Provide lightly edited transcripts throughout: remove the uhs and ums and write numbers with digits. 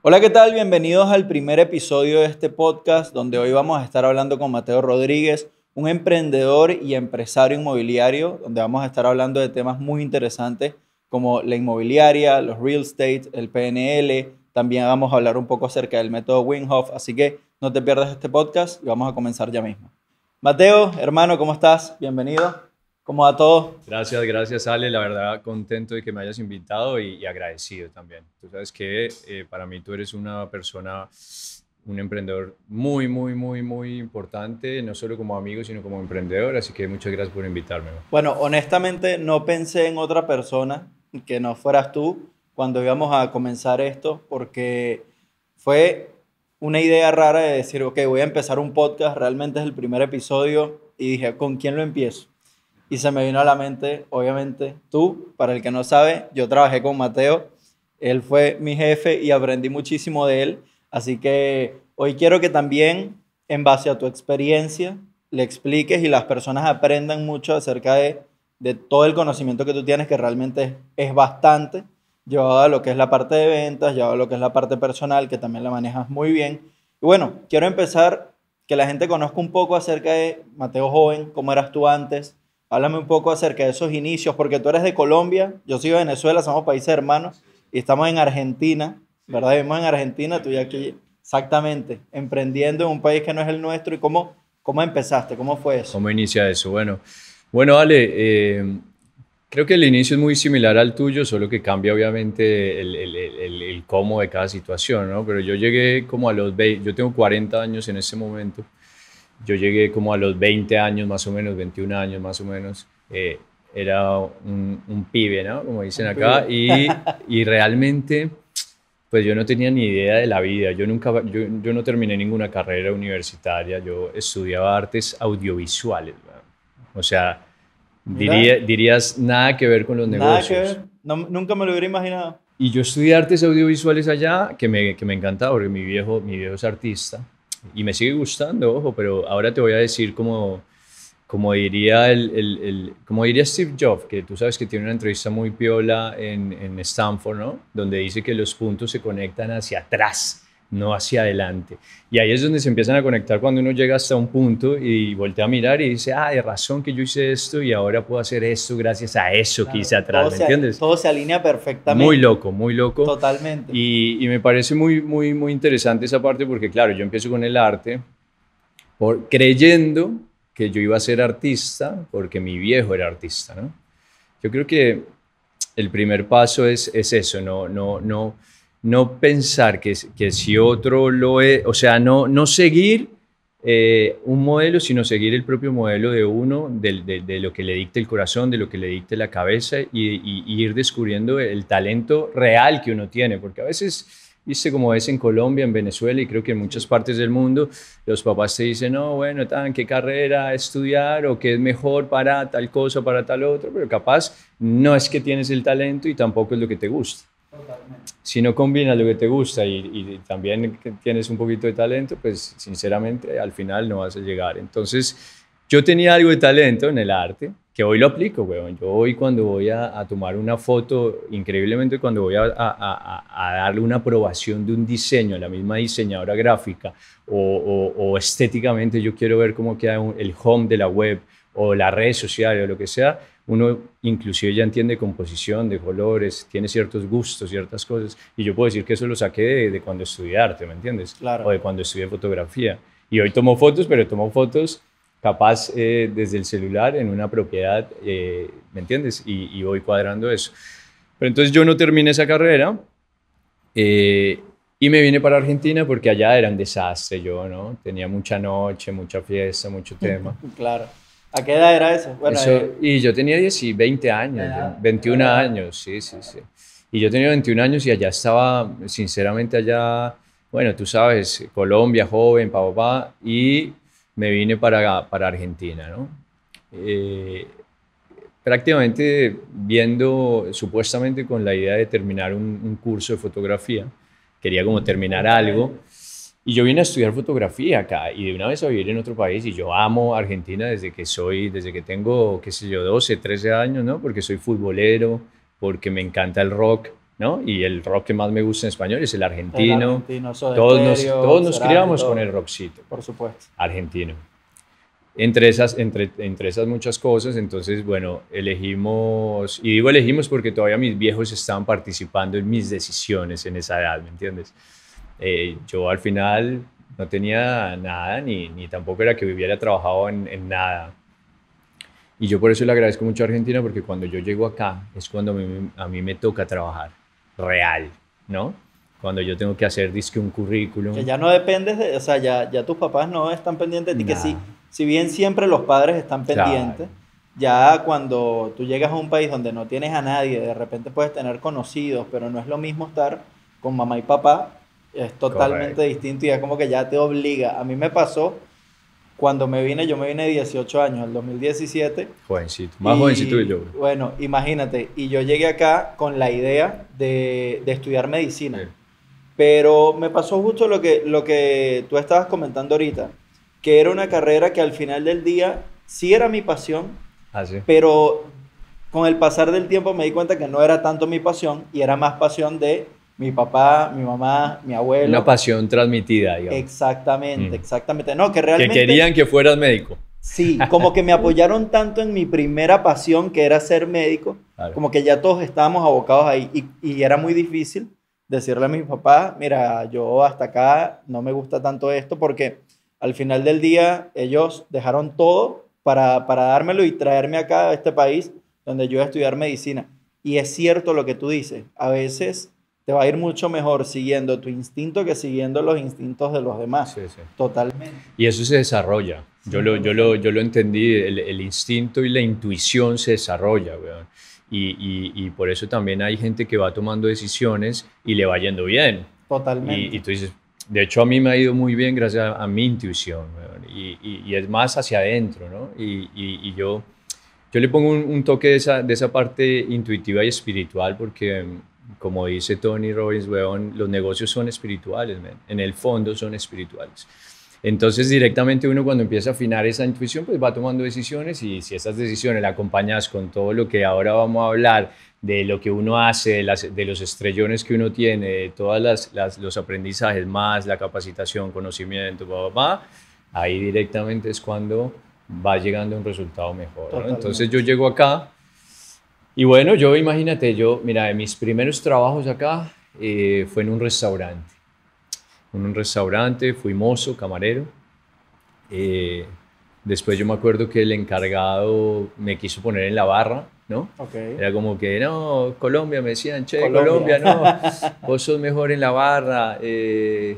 Hola, ¿qué tal? Bienvenidos al primer episodio de este podcast donde hoy vamos a estar hablando con Mateo Rodríguez, un emprendedor y empresario inmobiliario, donde vamos a estar hablando de temas muy interesantes como la inmobiliaria, los real estate, el PNL. También vamos a hablar un poco acerca del método Wim Hof, así que no te pierdas este podcast y vamos a comenzar ya mismo. Mateo, hermano, ¿cómo estás? Bienvenido. ¿Cómo va todo? Gracias, Ale. La verdad, contento de que me hayas invitado y agradecido también. Tú sabes que para mí tú eres una persona, un emprendedor muy importante, no solo como amigo, sino como emprendedor. Así que muchas gracias por invitarme. Bueno, honestamente no pensé en otra persona que no fueras tú cuando íbamos a comenzar esto, porque fue una idea rara de decir, ok, voy a empezar un podcast, realmente es el primer episodio, y dije, ¿con quién lo empiezo? Y se me vino a la mente, obviamente, tú. Para el que no sabe, yo trabajé con Mateo, él fue mi jefe y aprendí muchísimo de él, así que hoy quiero que también, en base a tu experiencia, le expliques y las personas aprendan mucho acerca de todo el conocimiento que tú tienes, que realmente es bastante, llevado a lo que es la parte de ventas, llevado a lo que es la parte personal, que también la manejas muy bien. Y bueno, quiero empezar que la gente conozca un poco acerca de Mateo joven, cómo eras tú antes. Háblame un poco acerca de esos inicios, porque tú eres de Colombia, yo soy de Venezuela, somos países hermanos y estamos en Argentina, ¿verdad? Vivimos en Argentina, tú ya aquí, exactamente, emprendiendo en un país que no es el nuestro. ¿Y cómo empezaste? ¿Cómo fue eso? ¿Cómo inicia eso? Bueno, Ale, creo que el inicio es muy similar al tuyo, solo que cambia obviamente el cómo de cada situación, ¿no? Pero yo llegué como a los 20, yo tengo 40 años en ese momento. Yo llegué como a los 20 años más o menos, 21 años más o menos. Era un pibe, ¿no? Como dicen Un acá. pibe. Y realmente, pues yo no tenía ni idea de la vida. Yo no terminé ninguna carrera universitaria. Yo estudiaba artes audiovisuales, ¿no? O sea, Mira, dirías nada que ver con los nada que negocios. ver, nunca me lo hubiera imaginado. Y yo estudié artes audiovisuales allá, que me encantaba, porque mi viejo es artista y me sigue gustando, ojo, pero ahora te voy a decir como diría Steve Jobs, que tú sabes que tiene una entrevista muy piola en Stanford, ¿no? Donde dice que los puntos se conectan hacia atrás, no hacia adelante. Y ahí es donde se empiezan a conectar cuando uno llega hasta un punto y voltea a mirar y dice, de razón que yo hice esto y ahora puedo hacer esto gracias a eso que hice Claro, atrás, ¿me entiendes? todo se alinea Muy perfectamente, loco, muy loco. totalmente. Y me parece muy interesante esa parte porque, claro, yo empiezo con el arte creyendo que yo iba a ser artista porque mi viejo era artista, ¿no? Yo creo que el primer paso es eso, no pensar que si otro lo es, o sea, no seguir un modelo, sino seguir el propio modelo de uno, de lo que le dicte el corazón, de lo que le dicte la cabeza y ir descubriendo el talento real que uno tiene, porque a veces, viste como es en Colombia, en Venezuela y creo que en muchas partes del mundo, los papás te dicen, no, bueno, qué carrera estudiar o qué es mejor para tal cosa, para tal otro, pero capaz no es que tienes el talento y tampoco es lo que te gusta. Totalmente. Si no combinas lo que te gusta y también que tienes un poquito de talento, pues sinceramente al final no vas a llegar. Entonces, yo tenía algo de talento en el arte, que hoy lo aplico, weón. Yo hoy cuando voy a tomar una foto, increíblemente cuando voy a darle una aprobación de un diseño a la misma diseñadora gráfica o estéticamente yo quiero ver cómo queda el home de la web o las redes sociales o lo que sea, uno inclusive ya entiende composición de colores, tiene ciertos gustos, ciertas cosas, y yo puedo decir que eso lo saqué de cuando estudié arte, ¿me entiendes? O Claro. de cuando estudié fotografía. Y hoy tomo fotos, pero tomo fotos capaz desde el celular en una propiedad, ¿me entiendes? Y voy cuadrando eso. Pero entonces yo no terminé esa carrera y me vine para Argentina porque allá era un desastre yo, ¿no? Tenía mucha noche, mucha fiesta, mucho tema. Claro. ¿A qué edad era eso? Bueno, Eso, y yo tenía 10 y 20 años, edad, 21 la edad. años, sí, sí, sí. Y yo tenía 21 años y allá estaba, sinceramente allá, bueno, tú sabes, Colombia, joven, papá, y me vine para Argentina, ¿no? Eh, Prácticamente viendo, supuestamente con la idea de terminar un curso de fotografía, quería como terminar algo, y yo vine a estudiar fotografía acá y de una vez a vivir en otro país y yo amo Argentina desde que tengo, qué sé yo, 12, 13 años, ¿no? Porque soy futbolero, porque me encanta el rock ¿no? Y el rock que más me gusta en español es el El argentino. argentino, Soda Todos Stereo, nos Cerati, criamos todo, con el rockcito por supuesto. argentino. Entre esas muchas cosas, entonces, bueno, elegimos, y digo elegimos porque todavía mis viejos estaban participando en mis decisiones en esa edad, ¿me entiendes? Yo al final no tenía nada, ni tampoco era que hubiera trabajado en nada. Y yo por eso le agradezco mucho a Argentina, porque cuando yo llego acá es cuando a mí me toca trabajar real, ¿no? Cuando yo tengo que hacer, dizque un Que currículum, ya no dependes de, o sea, ya tus papás no están pendientes de ti, que sí, nada, si bien siempre los padres están claro, pendientes, ya cuando tú llegas a un país donde no tienes a nadie, de repente puedes tener conocidos, pero no es lo mismo estar con mamá y papá, es totalmente correcto, distinto y es como que ya te obliga. A mí me pasó cuando me vine, yo me vine de 18 años, el 2017, jovencito, más jovencito que y yo. bueno, imagínate, y yo llegué acá con la idea de estudiar medicina. Sí. Pero me pasó justo lo que tú estabas comentando ahorita, que era una carrera que al final del día sí era mi pasión, Ah, sí. pero con el pasar del tiempo me di cuenta que no era tanto mi pasión y era más pasión de mi papá, mi mamá, mi Una abuelo. pasión transmitida, digamos. Exactamente, Mm. exactamente. No, que Que realmente querían que fueras médico. sí, como que me apoyaron tanto en mi primera pasión, que era ser médico, Claro. como que ya todos estábamos abocados ahí y era muy difícil decirle a mis papás, mira, yo hasta acá no me gusta tanto esto porque al final del día ellos dejaron todo para dármelo y traerme acá a este país donde yo voy a estudiar medicina. Y es cierto lo que tú dices, a veces te va a ir mucho mejor siguiendo tu instinto que siguiendo los instintos de los demás. Sí, sí. Totalmente. Y eso se desarrolla. Yo lo entendí, el instinto y la intuición se desarrolla, weón. Y por eso también hay gente que va tomando decisiones y le va yendo bien. Y Totalmente. tú dices, de hecho a mí me ha ido muy bien gracias a mi intuición, weón. Y es más hacia adentro, ¿no? Y yo le pongo un toque de esa parte intuitiva y espiritual porque, como dice Tony Robbins, weón, los negocios son espirituales, man. En el fondo son espirituales. Entonces, directamente uno cuando empieza a afinar esa intuición, pues va tomando decisiones y si esas decisiones la acompañas con todo lo que ahora vamos a hablar, de lo que uno hace, de los estrellones que uno tiene, de todos los aprendizajes, más la capacitación, conocimiento, ahí directamente es cuando va llegando a un resultado mejor, ¿no? Entonces yo Totalmente. llego acá y bueno, imagínate, mira, de mis primeros trabajos acá fue en un restaurante, fui mozo, camarero. Eh, Después yo me acuerdo que el encargado me quiso poner en la barra, ¿no? Ok. Era como que, no, Colombia, me decían, che, Colombia. Colombia, no, vos sos mejor en la barra, y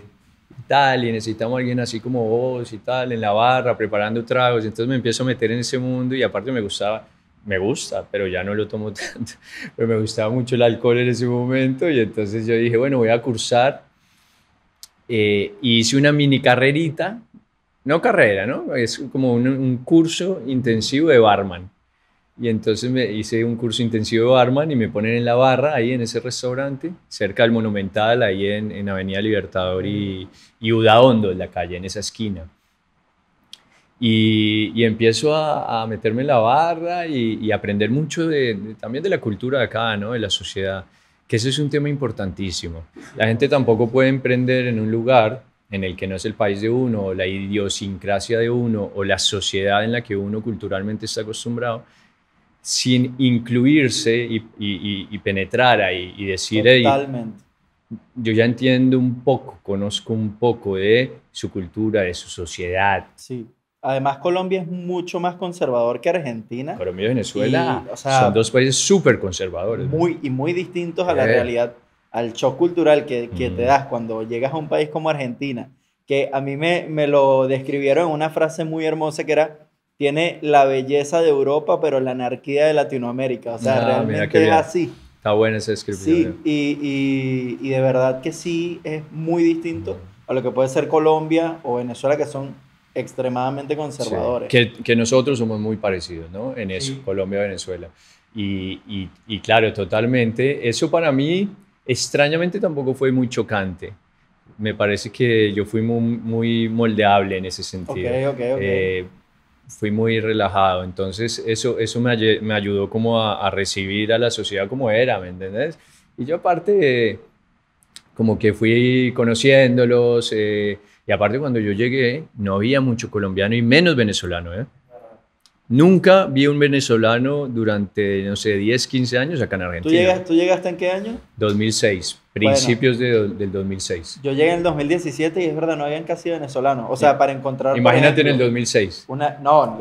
tal, y necesitamos a alguien así como vos y tal, en la barra, preparando tragos. Entonces me empiezo a meter en ese mundo y aparte me gusta, pero ya no lo tomo tanto, pero me gustaba mucho el alcohol en ese momento y entonces yo dije, bueno, voy a cursar. Hice una mini carrerita, no carrera, ¿no? Es como un curso intensivo de barman. Y entonces me hice un curso intensivo de barman y me ponen en la barra ahí en ese restaurante, cerca del Monumental, ahí en Avenida Libertador y Udaondo, en la calle, en esa esquina. Y empiezo a meterme en la barra y aprender mucho también de la cultura de acá, ¿no? De la sociedad, que ese es un tema importantísimo. La gente tampoco puede emprender en un lugar en el que no es el país de uno, o la idiosincrasia de uno, o la sociedad en la que uno culturalmente está acostumbrado, sin incluirse y penetrar ahí y decir, hey, Totalmente. yo ya entiendo un poco, conozco un poco de su cultura, de su sociedad. Sí. Además, Colombia es mucho más conservador que Argentina Colombia y y, Venezuela o son sea, dos países súper conservadores, ¿no? muy distintos a la Eh, realidad, al shock cultural que te mm, das cuando llegas a un país como Argentina, que a mí me lo describieron en una frase muy hermosa que era, tiene la belleza de Europa, pero la anarquía de Latinoamérica. O sea, mira qué realmente es bien. así. Está buena esa descripción. Sí, y de verdad que sí es muy distinto Mm. a lo que puede ser Colombia o Venezuela, que son extremadamente Sí, conservadores. que nosotros somos muy parecidos, ¿no? En eso, Sí. Colombia, Venezuela. Y claro, totalmente. Eso para mí, extrañamente, tampoco fue muy chocante. Me parece que yo fui muy moldeable en ese Ok, sentido. ok, ok. Eh, Fui muy relajado. Entonces, eso me ayudó como a recibir a la sociedad como era, ¿me entendés? Y yo aparte, como que fui conociéndolos, y aparte cuando yo llegué, no había mucho colombiano y menos venezolano, ¿eh? Nunca vi un venezolano durante, no sé, 10, 15 años acá en Argentina. ¿Tú llegaste en qué año? 2006, Bueno, principios del 2006. yo llegué en el 2017 y es verdad, no habían casi venezolanos. O sea, para encontrar, por Imagínate en el ejemplo, 2006. no,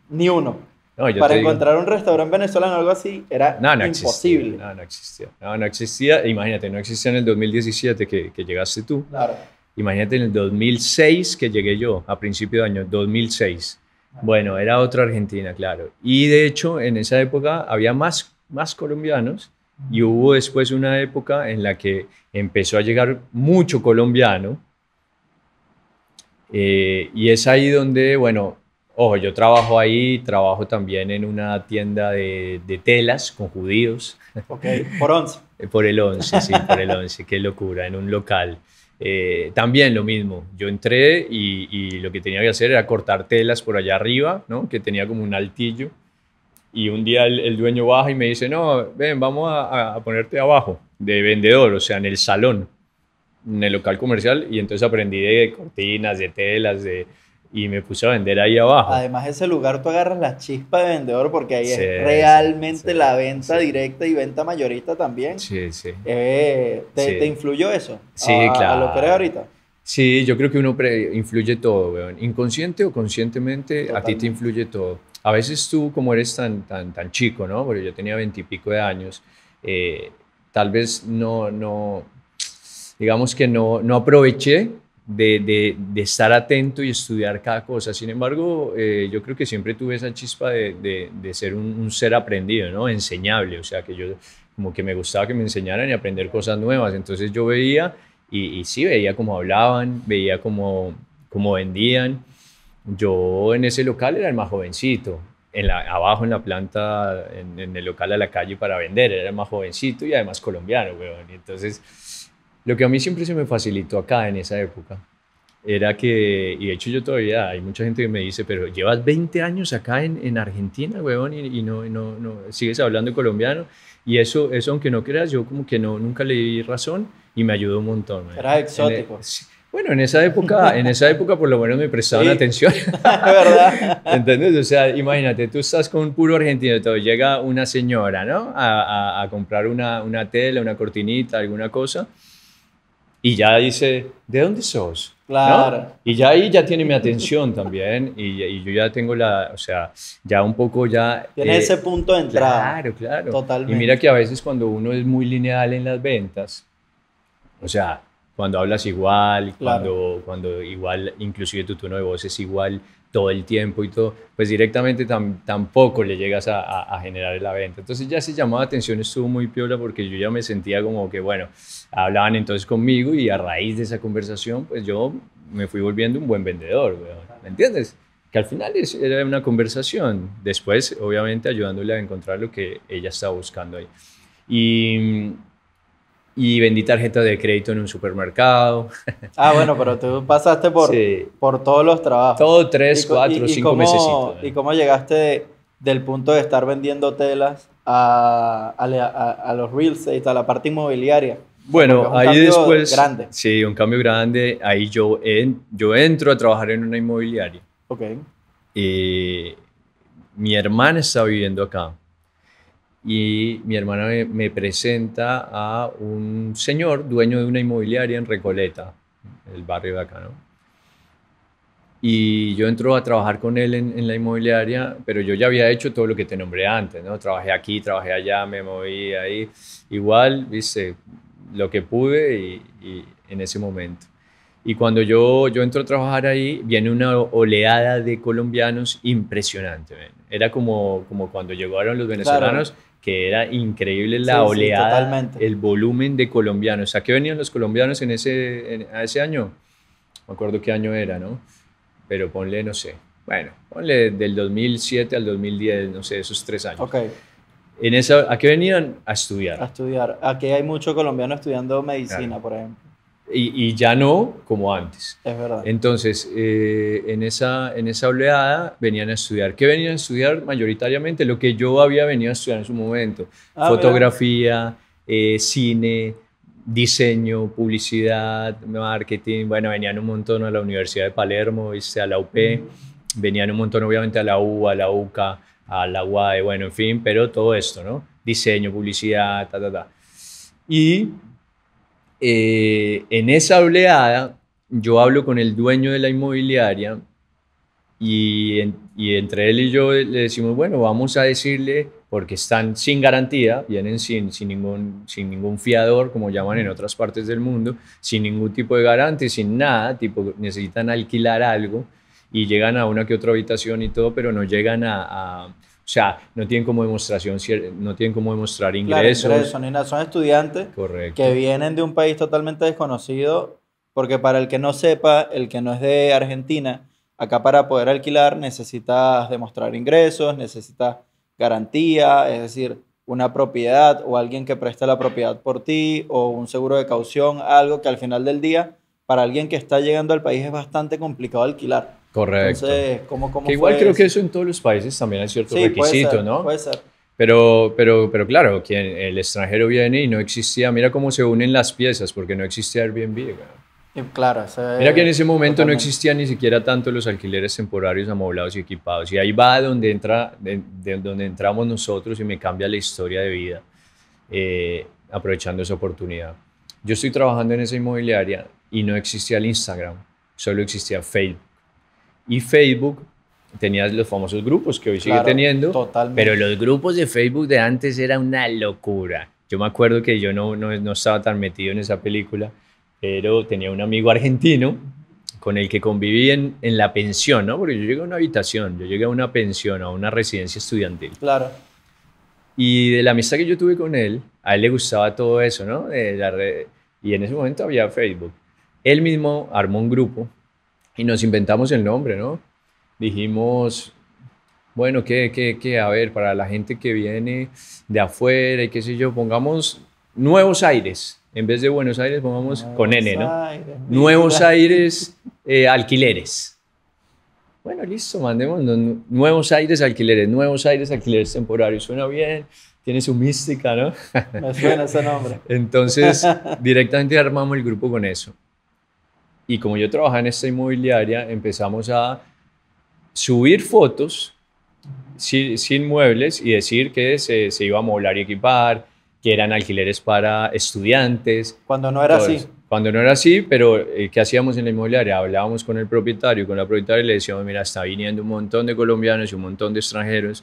ni uno. No, yo Para te digo, encontrar un restaurante venezolano o algo así era no, no existía. imposible. No, no existía. No, no existía. Imagínate, no existía en el 2017 que llegaste tú. Claro. Imagínate en el 2006 que llegué yo, a principio de año, 2006. Bueno, era otra Argentina, claro. Y de hecho, en esa época había más colombianos y hubo después una época en la que empezó a llegar mucho colombiano. Y es ahí donde, bueno, ojo, yo trabajo ahí, trabajo también en una tienda de telas con judíos. Ok, por 11. Por el 11, sí, por el 11, qué locura, en un local. También lo mismo, yo entré y lo que tenía que hacer era cortar telas por allá arriba, ¿no? Que tenía como un altillo. Y un día el dueño baja y me dice, no, ven, vamos a ponerte abajo, de vendedor, o sea, en el salón, en el local comercial. Y entonces aprendí de cortinas, de telas, y me puse a vender ahí abajo. Además, ese lugar tú agarras la chispa de vendedor porque ahí Sí, es realmente sí, la venta sí. directa y venta mayorista también. Sí, sí. Sí. ¿Te influyó eso Sí, a lo que eres claro. ahorita? Sí, yo creo que uno influye todo, weón. Inconsciente o conscientemente, a ti te Totalmente. influye todo. A veces tú, como eres tan chico, ¿no? Porque yo tenía 20 y pico de años, tal vez digamos que no aproveché de estar atento y estudiar cada cosa. Sin embargo, yo creo que siempre tuve esa chispa de ser un ser aprendido, ¿no? Enseñable, o sea, que yo como que me gustaba que me enseñaran y aprender cosas nuevas. Entonces yo veía y sí, veía cómo hablaban, veía cómo vendían. Yo en ese local era el más jovencito. Abajo en la planta, en el local a la calle para vender, era el más jovencito y además colombiano, weón. Y entonces, lo que a mí siempre se me facilitó acá en esa época era que, y de hecho yo todavía, hay mucha gente que me dice, pero llevas 20 años acá en Argentina, weón, y no sigues hablando colombiano. Y eso, aunque no creas, yo como que nunca le di razón y me ayudó un montón, weón. Eras exótico. Sí. Bueno, en esa época por lo menos me prestaban Sí. atención. Es verdad. ¿Entendés? O sea, imagínate, tú estás con un puro argentino y todo, llega una señora, ¿no? A comprar una tela, una cortinita, alguna cosa, y ya dice, ¿de dónde sos? Claro. ¿No? Y ya ahí ya tiene mi atención también, y yo ya tengo o sea, ya un poco ya... Tienes ese punto de entrada. Claro, claro. Totalmente. Y mira que a veces cuando uno es muy lineal en las ventas, o sea, cuando hablas igual, Claro. cuando igual, inclusive tu tono de voz es igual todo el tiempo y todo, pues directamente tampoco le llegas a generar la venta. Entonces ya ese llamado de atención estuvo muy piola porque yo ya me sentía como que, bueno, hablaban entonces conmigo y a raíz de esa conversación, pues yo me fui volviendo un buen vendedor, weón. ¿Me entiendes? Que al final era una conversación. Después, obviamente, ayudándole a encontrar lo que ella estaba buscando ahí. Y vendí tarjetas de crédito en un supermercado. Ah, bueno, pero tú pasaste Sí. por todos los trabajos. Todo 3, ¿Y, co- 4, y 5 cómo, mesecitos. y cómo llegaste del punto de estar vendiendo telas a los real estate, a la parte inmobiliaria? Porque Bueno, es un ahí cambio después, grande. sí, un cambio grande. Ahí yo entro a trabajar en una inmobiliaria. Ok. Mi hermana está viviendo acá. Y mi hermana me presenta a un señor dueño de una inmobiliaria en Recoleta, el barrio de acá, ¿no? Y yo entro a trabajar con él en la inmobiliaria, pero yo ya había hecho todo lo que te nombré antes, ¿no? Trabajé aquí, trabajé allá, me moví ahí. Igual, viste, lo que pude y en ese momento. Y cuando yo entro a trabajar ahí, viene una oleada de colombianos impresionante, man. Era como cuando llegaron los venezolanos, que era increíble la Sí, sí, oleada, totalmente. el volumen de colombianos. ¿A qué venían los colombianos a ese año? No me acuerdo qué año era, ¿no? Pero ponle, no sé, bueno, ponle del 2007 al 2010, no sé, esos 3 años. Ok. ¿A qué venían? A A estudiar. estudiar. Aquí hay muchos colombianos estudiando medicina, Claro. por ejemplo. Y ya no como antes. Es verdad. Entonces, en esa oleada venían a estudiar. ¿Qué venían a estudiar? Mayoritariamente lo que yo había venido a estudiar en su momento. Ah, Fotografía, cine, diseño, publicidad, marketing. Bueno, venían un montón a la Universidad de Palermo, ¿viste? A la UP, venían un montón obviamente a la U, a la UCA, a la UAE, bueno, en fin, pero todo esto, ¿no? Diseño, publicidad, ta, ta, ta. Y en esa oleada yo hablo con el dueño de la inmobiliaria y entre él y yo le decimos, bueno, vamos a decirle, porque están sin garantía, vienen sin ningún fiador, como llaman en otras partes del mundo, sin ningún tipo de garante, sin nada, tipo necesitan alquilar algo y llegan a una que otra habitación y todo, pero no llegan o sea, no tienen como demostración, no tienen como demostrar ingresos. Claro, ingresos, ni nada. Son estudiantes Correcto. que vienen de un país totalmente desconocido, porque para el que no sepa, el que no es de Argentina, acá para poder alquilar necesitas demostrar ingresos, necesitas garantía, es decir, una propiedad o alguien que preste la propiedad por ti o un seguro de caución, algo que al final del día, para alguien que está llegando al país es bastante complicado alquilar. Correcto. Entonces, ¿cómo que igual fue creo eso? que eso en todos los países también hay ciertos Sí, puede requisitos, ser, ¿no? puede ser. Pero claro, que el extranjero viene y no existía, mira cómo se unen las piezas, porque no existía Airbnb. ¿No? Y claro, Mira que en ese momento no totalmente. existían ni siquiera tanto los alquileres temporarios amoblados y equipados. Y ahí va donde, donde entramos nosotros y me cambia la historia de vida, aprovechando esa oportunidad. Yo estoy trabajando en esa inmobiliaria y no existía el Instagram, solo existía Facebook. Y Facebook tenía los famosos grupos que hoy sigue Claro, teniendo, totalmente. pero los grupos de Facebook de antes era una locura. Yo me acuerdo que yo no estaba tan metido en esa película, pero tenía un amigo argentino con el que conviví en la pensión, ¿no? Porque yo llegué a una habitación, yo llegué a una pensión, a una residencia estudiantil. Claro. Y de la amistad que yo tuve con él, a él le gustaba todo eso, ¿no? Y en ese momento había Facebook. Él mismo armó un grupo y nos inventamos el nombre, ¿no? Dijimos, bueno, a ver, para la gente que viene de afuera y qué sé yo, pongamos Nuevos Aires. En vez de Buenos Aires, pongamos con N, ¿no? Aires, Nuevos mira. Aires alquileres. Bueno, listo, mandemos Nuevos Aires alquileres temporarios. Suena bien, tiene su mística, ¿no? Me suena ese nombre. Entonces, directamente armamos el grupo con eso. Y como yo trabajaba en esta inmobiliaria, empezamos a subir fotos sin muebles y decir que se iba a amoblar y equipar, que eran alquileres para estudiantes. Cuando no era todo así. eso. Cuando no era así, pero ¿qué hacíamos en la inmobiliaria? Hablábamos con el propietario, con la propietaria y le decíamos, mira, está viniendo un montón de colombianos y un montón de extranjeros,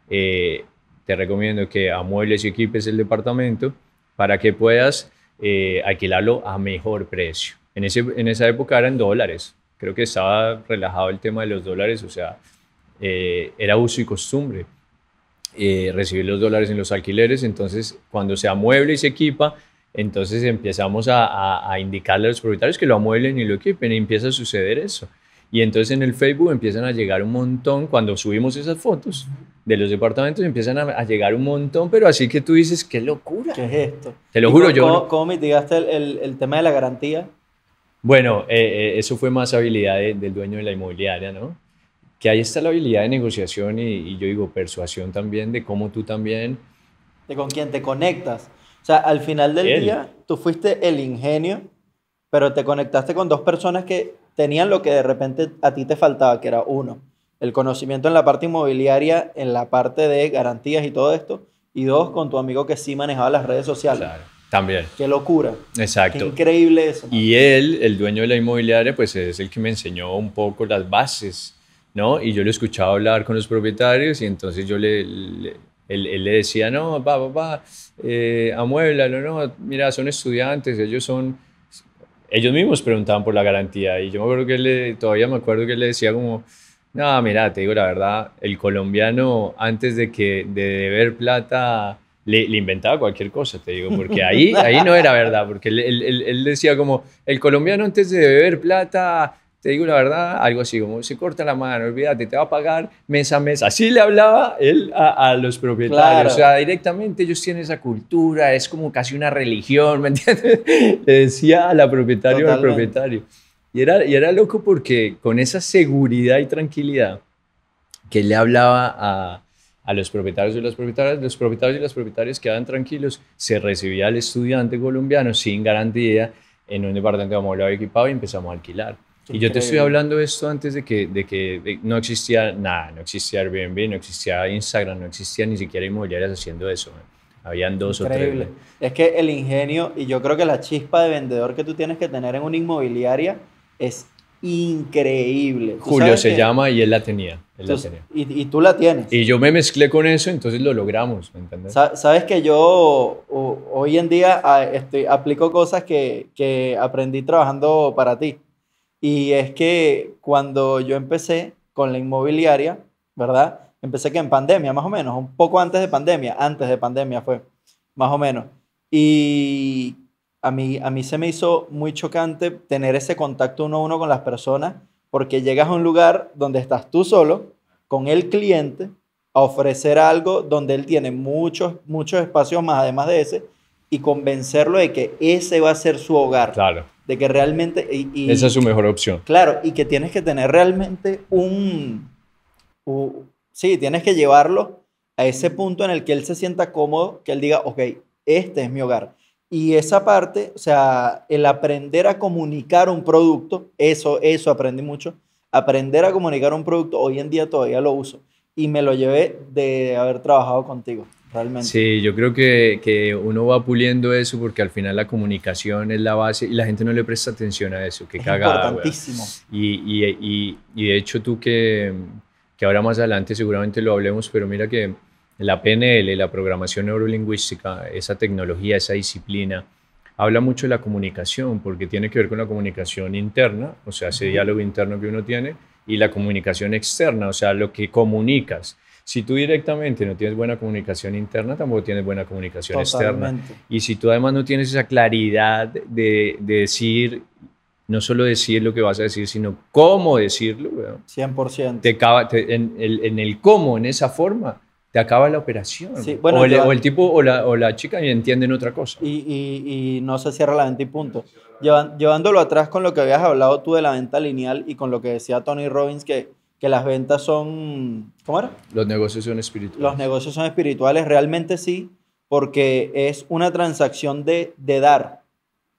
te recomiendo que amuebles y equipes el departamento para que puedas alquilarlo a mejor precio. En esa época eran dólares, creo que estaba relajado el tema de los dólares, o sea, era uso y costumbre recibir los dólares en los alquileres, entonces cuando se amueble y se equipa, entonces empezamos a indicarle a los propietarios que lo amueblen y lo equipen y empieza a suceder eso. Y entonces en el Facebook empiezan a llegar un montón, cuando subimos esas fotos de los departamentos, empiezan a llegar un montón, pero así que tú dices, ¡qué locura! ¿Qué es esto? Te lo ¿Y juro, cómo, yo... cómo mitigaste el tema de la garantía? Bueno, eso fue más habilidad del dueño de la inmobiliaria, ¿no? Que ahí está la habilidad de negociación y yo digo persuasión también, de cómo tú también... De con quién te conectas. O sea, al final del Él. día, tú fuiste el ingenio, pero te conectaste con dos personas que tenían lo que de repente a ti te faltaba, que era uno, el conocimiento en la parte inmobiliaria, en la parte de garantías y todo esto, y dos, con tu amigo que sí manejaba las redes sociales. Claro, también. Qué locura. Exacto. Qué increíble eso. Y él, el dueño de la inmobiliaria, pues es el que me enseñó un poco las bases, ¿no? Y yo lo escuchaba hablar con los propietarios y entonces yo él le decía, no, amuéblalo, no, mira, son estudiantes, ellos mismos preguntaban por la garantía y yo me acuerdo que todavía me acuerdo que él le decía como, no, mira, te digo la verdad, el colombiano antes de deber plata le inventaba cualquier cosa, te digo, porque ahí no era verdad, porque él decía como, el colombiano antes de deber plata, te digo la verdad, algo así, como se corta la mano, olvídate, te va a pagar mes a mes. Así le hablaba él a los propietarios. Claro. O sea, directamente ellos tienen esa cultura, es como casi una religión, ¿me entiendes? Le decía a la propietaria o al Totalmente. propietario. Y era loco porque con esa seguridad y tranquilidad que él le hablaba a los propietarios y las propietarias, los propietarios y las propietarias quedaban tranquilos, se recibía al estudiante colombiano sin garantía en un departamento amoblado y equipado y empezamos a alquilar. Y yo te estoy hablando de esto antes de que no existía nada, no existía Airbnb, no existía Instagram, no existía ni siquiera inmobiliarias haciendo eso. Habían dos o tres. Increíble. Es que el ingenio y yo creo que la chispa de vendedor que tú tienes que tener en una inmobiliaria es increíble. Tú Julio sabes se que llama y él la tenía. y tú la tienes. Y yo me mezclé con eso, entonces lo logramos, ¿me entiendes? Sabes que yo hoy en día aplico cosas que aprendí trabajando para ti. Y es que cuando yo empecé con la inmobiliaria, ¿verdad? Empecé que en pandemia, más o menos, un poco antes de pandemia fue, más o menos. Y a mí se me hizo muy chocante tener ese contacto uno a uno con las personas, porque llegas a un lugar donde estás tú solo, con el cliente, a ofrecer algo donde él tiene muchos espacios más, además de ese, y convencerlo de que ese va a ser su hogar. Claro. De que realmente... Esa es su mejor opción. Claro, y que tienes que tener realmente sí, tienes que llevarlo a ese punto en el que él se sienta cómodo, que él diga, ok, este es mi hogar. Y esa parte, o sea, el aprender a comunicar un producto, eso aprendí mucho. Aprender a comunicar un producto, hoy en día todavía lo uso. Y me lo llevé de haber trabajado contigo, realmente. Sí, yo creo que uno va puliendo eso porque al final la comunicación es la base y la gente no le presta atención a eso. Qué cagada, importantísimo. Y de hecho tú que ahora más adelante seguramente lo hablemos, pero mira que la PNL, la programación neurolingüística, esa tecnología, esa disciplina, habla mucho de la comunicación porque tiene que ver con la comunicación interna, o sea, ese diálogo interno que uno tiene, y la comunicación externa, o sea, lo que comunicas. Si tú directamente no tienes buena comunicación interna, tampoco tienes buena comunicación externa. Y si tú además no tienes esa claridad de decir, no solo decir lo que vas a decir, sino cómo decirlo, ¿verdad? 100%. En el cómo, en esa forma, te acaba la operación. Sí, bueno, o el tipo o la chica entienden otra cosa. Y no se cierra la venta y punto. Llevándolo atrás con lo que habías hablado tú de la venta lineal y con lo que decía Tony Robbins, que las ventas son... ¿Cómo era? Los negocios son espirituales. Los negocios son espirituales, realmente sí, porque es una transacción de dar,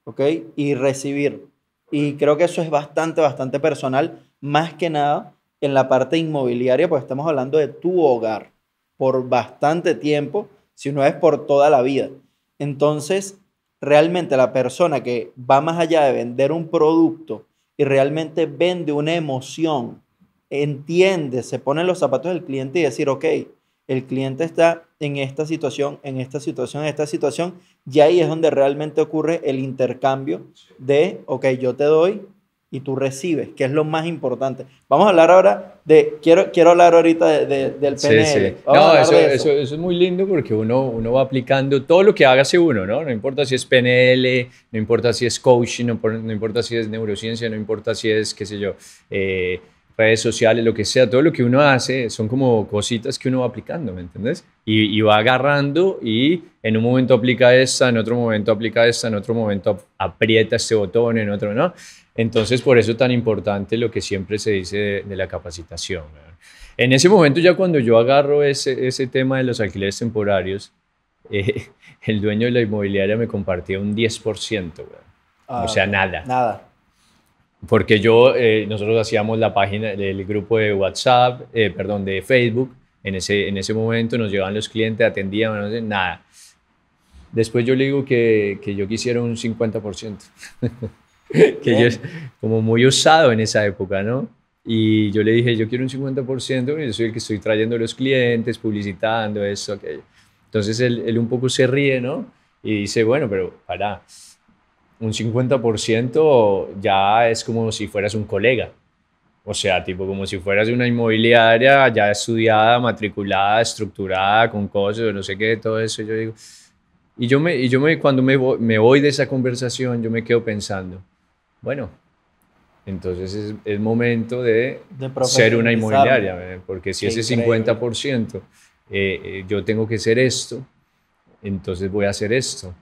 ¿ok? Y recibir. Y creo que eso es bastante personal, más que nada en la parte inmobiliaria, pues estamos hablando de tu hogar por bastante tiempo, si no es por toda la vida. Entonces, realmente la persona que va más allá de vender un producto y realmente vende una emoción, entiende, se pone en los zapatos del cliente y decir, ok, el cliente está en esta situación, en esta situación, en esta situación, y ahí es donde realmente ocurre el intercambio de, ok, yo te doy y tú recibes, que es lo más importante. Vamos a hablar ahora quiero hablar ahorita del PNL. Sí. No, eso es muy lindo porque uno va aplicando todo lo que hágase uno, ¿no? No importa si es PNL, no importa si es coaching, no importa si es neurociencia, no importa si es, qué sé yo, redes sociales, lo que sea, todo lo que uno hace son como cositas que uno va aplicando, ¿me entiendes? Y va agarrando y en un momento aplica esta, en otro momento aplica esta, en otro momento aprieta este botón, en otro no. Entonces, por eso es tan importante lo que siempre se dice de la capacitación, ¿verdad? En ese momento, ya cuando yo agarro ese tema de los alquileres temporarios, el dueño de la inmobiliaria me compartía un 10%, ¿verdad? O sea, nada. Nada. Porque nosotros hacíamos la página del grupo de WhatsApp, de Facebook. En ese momento nos llegaban los clientes, atendíamos, no sé, nada. Después yo le digo que yo quisiera un 50%. que yo, como muy usado en esa época, ¿no? Y yo le dije, yo quiero un 50%, yo soy el que estoy trayendo los clientes, publicitando, eso, aquello. Entonces él un poco se ríe, ¿no? Y dice, bueno, pero para, un 50% ya es como si fueras un colega. O sea, tipo como si fueras una inmobiliaria ya estudiada, matriculada, estructurada, con cosas, no sé qué, todo eso. Yo digo, cuando me voy de esa conversación, yo me quedo pensando, bueno, entonces es momento de ser una inmobiliaria, porque si ese 50% yo tengo que ser esto, entonces voy a hacer esto.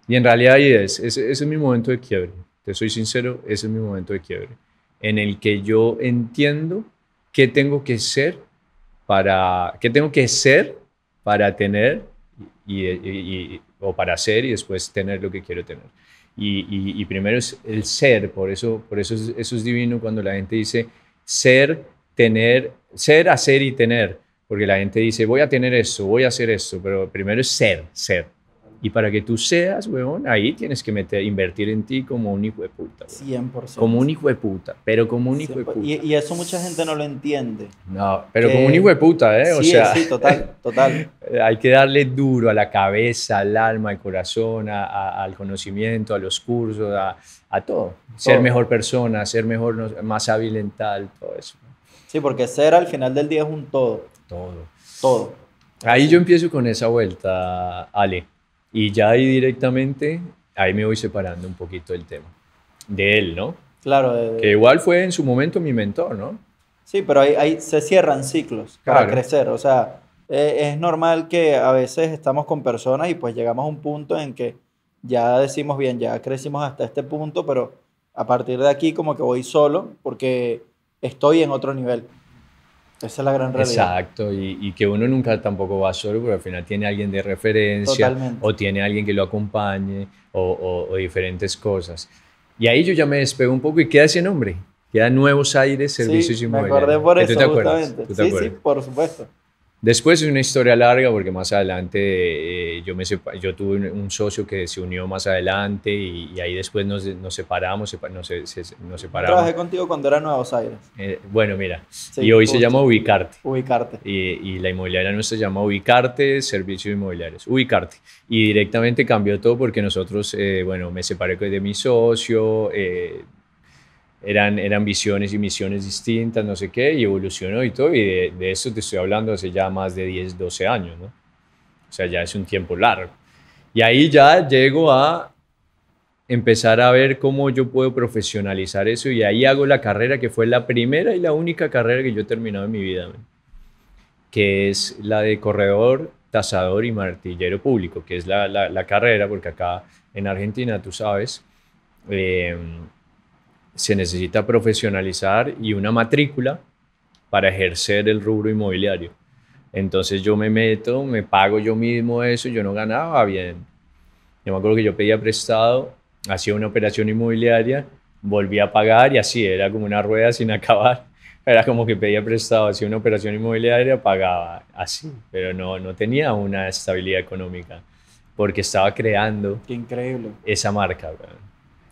Y en realidad ahí ese es mi momento de quiebre. Te soy sincero, ese es mi momento de quiebre, en el que yo entiendo qué tengo que ser qué tengo que ser para tener o para hacer y después tener lo que quiero tener. Y primero es el ser, por eso eso es divino cuando la gente dice ser, tener, ser, hacer y tener, porque la gente dice voy a tener esto, voy a hacer esto, pero primero es ser. Y para que tú seas, weón, ahí tienes que invertir en ti como un hijo de puta. Weón. 100%. Como un hijo de puta, pero como un hijo de 100%. puta. Y eso mucha gente no lo entiende. No, pero como un hijo de puta, ¿eh? O Sí, sea, sí, total. hay que darle duro a la cabeza, al alma, al corazón, al conocimiento, a los cursos, a todo. Ser mejor persona, ser mejor, más hábil en tal, todo eso. Sí, porque ser al final del día es un todo. Todo. Ahí yo empiezo con esa vuelta, Ale. Y ya ahí directamente, ahí me voy separando un poquito del tema. De él, ¿no? Claro. Que igual fue en su momento mi mentor, ¿no? Sí, pero ahí se cierran ciclos para crecer. O sea, es normal que a veces estamos con personas y pues llegamos a un punto en que ya decimos, bien, ya crecimos hasta este punto, pero a partir de aquí como que voy solo porque estoy en otro nivel. Esa es la gran realidad. Exacto, y que uno nunca tampoco va solo, porque al final tiene alguien de referencia. Totalmente. O tiene alguien que lo acompañe o diferentes cosas. Y ahí yo ya me despego un poco y queda ese nombre, queda Nuevos Aires Servicios Inmobiliarios. Me acordé por eso, ¿Tú te justamente. acuerdas? Sí, por supuesto. Después es una historia larga porque más adelante yo tuve un socio que se unió más adelante y ahí después nos separamos, nos separamos. Trabajé contigo cuando era Nuevos Aires. Bueno, mira, Sí, y hoy se llama Ubicarte. Ubicarte. Y la inmobiliaria nuestra se llama Ubicarte, Servicios Inmobiliarios, Ubicarte. Y directamente cambió todo porque nosotros, bueno, me separé de mi socio, eran visiones y misiones distintas, no sé qué, y evolucionó y todo, y de eso te estoy hablando hace ya más de 10, 12 años, ¿no? O sea, ya es un tiempo largo. Y ahí ya llego a empezar a ver cómo yo puedo profesionalizar eso, y ahí hago la carrera que fue la primera y la única carrera que yo he terminado en mi vida, ¿no? Que es la de corredor, tasador y martillero público, que es la carrera, porque acá en Argentina, tú sabes, se necesita profesionalizar y una matrícula para ejercer el rubro inmobiliario. Entonces yo me meto, me pago yo mismo eso, yo no ganaba bien. Yo me acuerdo que yo pedía prestado, hacía una operación inmobiliaria, volvía a pagar y así, era como una rueda sin acabar. Era como que pedía prestado, hacía una operación inmobiliaria, pagaba así, pero no tenía una estabilidad económica porque estaba creando Qué increíble. esa marca, ¿verdad?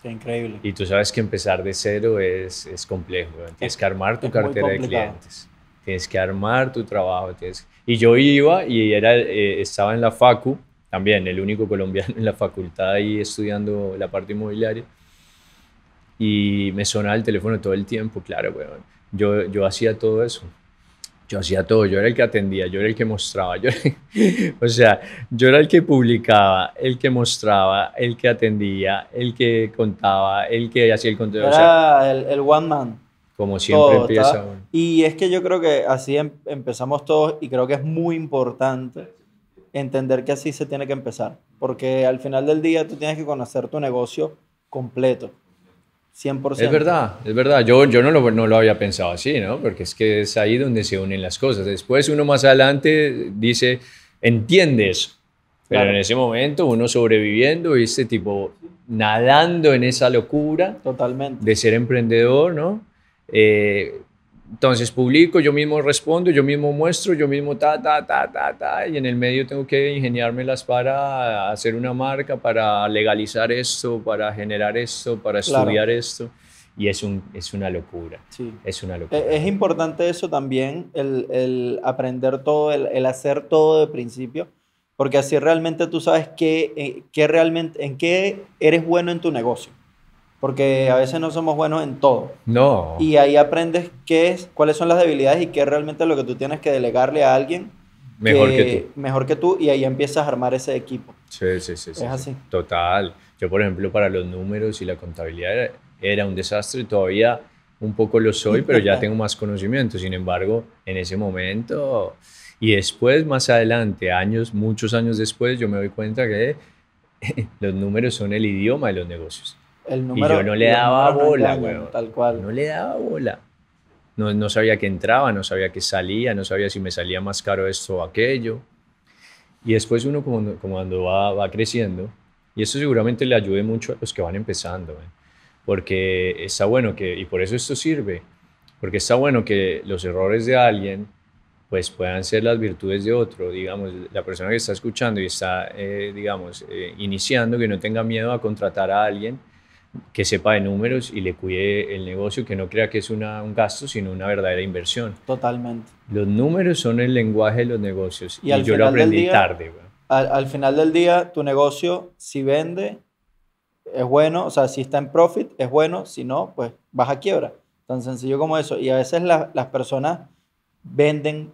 Qué increíble. Y tú sabes que empezar de cero es complejo, ¿verdad? Tienes que armar tu cartera de clientes, tienes que armar tu trabajo. Y yo iba y estaba en la facu, también el único colombiano en la facultad ahí estudiando la parte inmobiliaria, y me sonaba el teléfono todo el tiempo, claro, weón. Yo hacía todo eso. Yo hacía todo, yo era el que atendía, yo era el que mostraba, o sea, yo era el que publicaba, el que mostraba, el que atendía, el que contaba, el que hacía el contenido. Era o sea, el one man. Como siempre empieza. Y es que yo creo que así empezamos todos, y creo que es muy importante entender que así se tiene que empezar, porque al final del día tú tienes que conocer tu negocio completo. 100%. Es verdad. Yo no lo había pensado así, ¿no? Porque es que es ahí donde se unen las cosas. Después uno más adelante dice, entiendes, pero claro, en ese momento uno sobreviviendo, ¿viste? Tipo, nadando en esa locura. Totalmente. De ser emprendedor, ¿no? Entonces publico, yo mismo respondo, yo mismo muestro, yo mismo y en el medio tengo que ingeniármelas para hacer una marca, para legalizar esto, para generar esto, para estudiar esto, y es una locura. Sí. Es una locura. Es importante eso también, el aprender todo, el hacer todo de principio, porque así realmente tú sabes en qué eres bueno en tu negocio. Porque a veces no somos buenos en todo. No. Y ahí aprendes cuáles son las debilidades y qué es realmente lo que tú tienes que delegarle a alguien mejor que tú, y ahí empiezas a armar ese equipo. Sí. Es así. Total. Yo, por ejemplo, para los números y la contabilidad era un desastre. Todavía un poco lo soy, pero ya tengo más conocimiento. Sin embargo, en ese momento y después, más adelante, muchos años después, yo me doy cuenta que los números son el idioma de los negocios. Y yo no le daba bola, güey. Tal cual. No le daba bola. no sabía que entraba, no sabía que salía, no sabía si me salía más caro esto o aquello. Y después uno como cuando va creciendo, y eso seguramente le ayude mucho a los que van empezando, porque está bueno que, y por eso esto sirve, porque está bueno que los errores de alguien pues puedan ser las virtudes de otro, digamos, la persona que está escuchando y está, digamos, iniciando, que no tenga miedo a contratar a alguien que sepa de números y le cuide el negocio, que no crea que es un gasto, sino una verdadera inversión. Totalmente. Los números son el lenguaje de los negocios Y y al yo lo final del aprendí día, tarde, güey. al final del día, tu negocio, si vende, es bueno, o sea, si está en profit, es bueno, si no, pues vas a quiebra. Tan sencillo como eso. Y a veces las personas venden,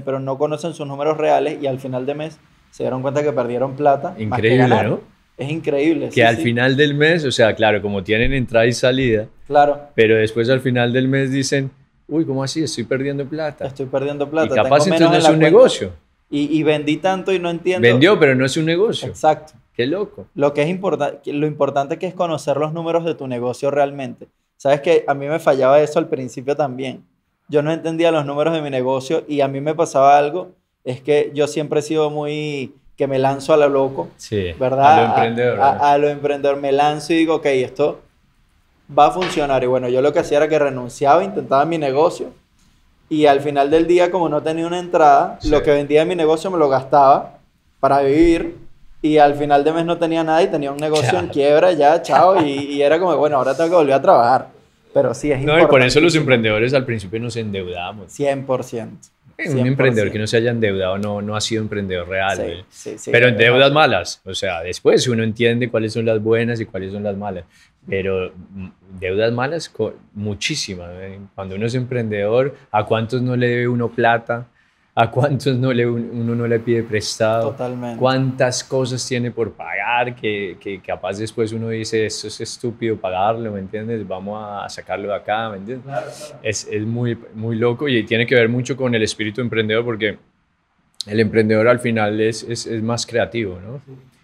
pero no conocen sus números reales y al final de mes se dieron cuenta que perdieron plata más que Increíble, ganar. ¿no? Es increíble, Que sí, al sí, final del mes, o sea, claro, como tienen entrada y salida, claro, pero después al final del mes dicen, uy, ¿cómo así? Estoy perdiendo plata. estoy perdiendo Y plata, capaz tengo entonces menos no en es la un cuenta negocio. y vendí tanto y no entiendo. Vendió, pero no es un negocio. Exacto. Qué loco. Lo que es importante, lo importante que es conocer los números de tu negocio realmente. Sabes que a mí me fallaba eso al principio también. Yo no entendía los números de mi negocio y a mí me pasaba algo, es que yo siempre he sido muy que me lanzo a lo loco, Sí, a lo ¿verdad? emprendedor, ¿no? A lo emprendedor me lanzo y digo, ok, esto va a funcionar. Y bueno, yo lo que hacía era que renunciaba, intentaba mi negocio y al final del día, como no tenía una entrada, Sí. lo que vendía de mi negocio me lo gastaba para vivir y al final de mes no tenía nada y tenía un negocio en Claro. quiebra ya, chao, y era como, bueno, ahora tengo que volver a trabajar. Pero sí, es No, y por eso los importantísimo. emprendedores al principio nos endeudamos. 100%. Un emprendedor que 100%. no se haya endeudado no ha sido emprendedor real, Sí, güey. sí, Pero en es deudas así. malas. O sea, después uno entiende cuáles son las buenas y cuáles son las malas. Pero deudas malas, muchísimas, güey. Cuando uno es emprendedor, ¿a cuántos no le debe uno plata? ¿A cuántos uno no le pide prestado? Totalmente. ¿Cuántas cosas tiene por pagar que capaz después uno dice, esto es estúpido pagarlo, ¿me entiendes? Vamos a sacarlo de acá, ¿me entiendes? Claro, claro. Es muy, muy loco y tiene que ver mucho con el espíritu emprendedor porque el emprendedor al final es más creativo, ¿no?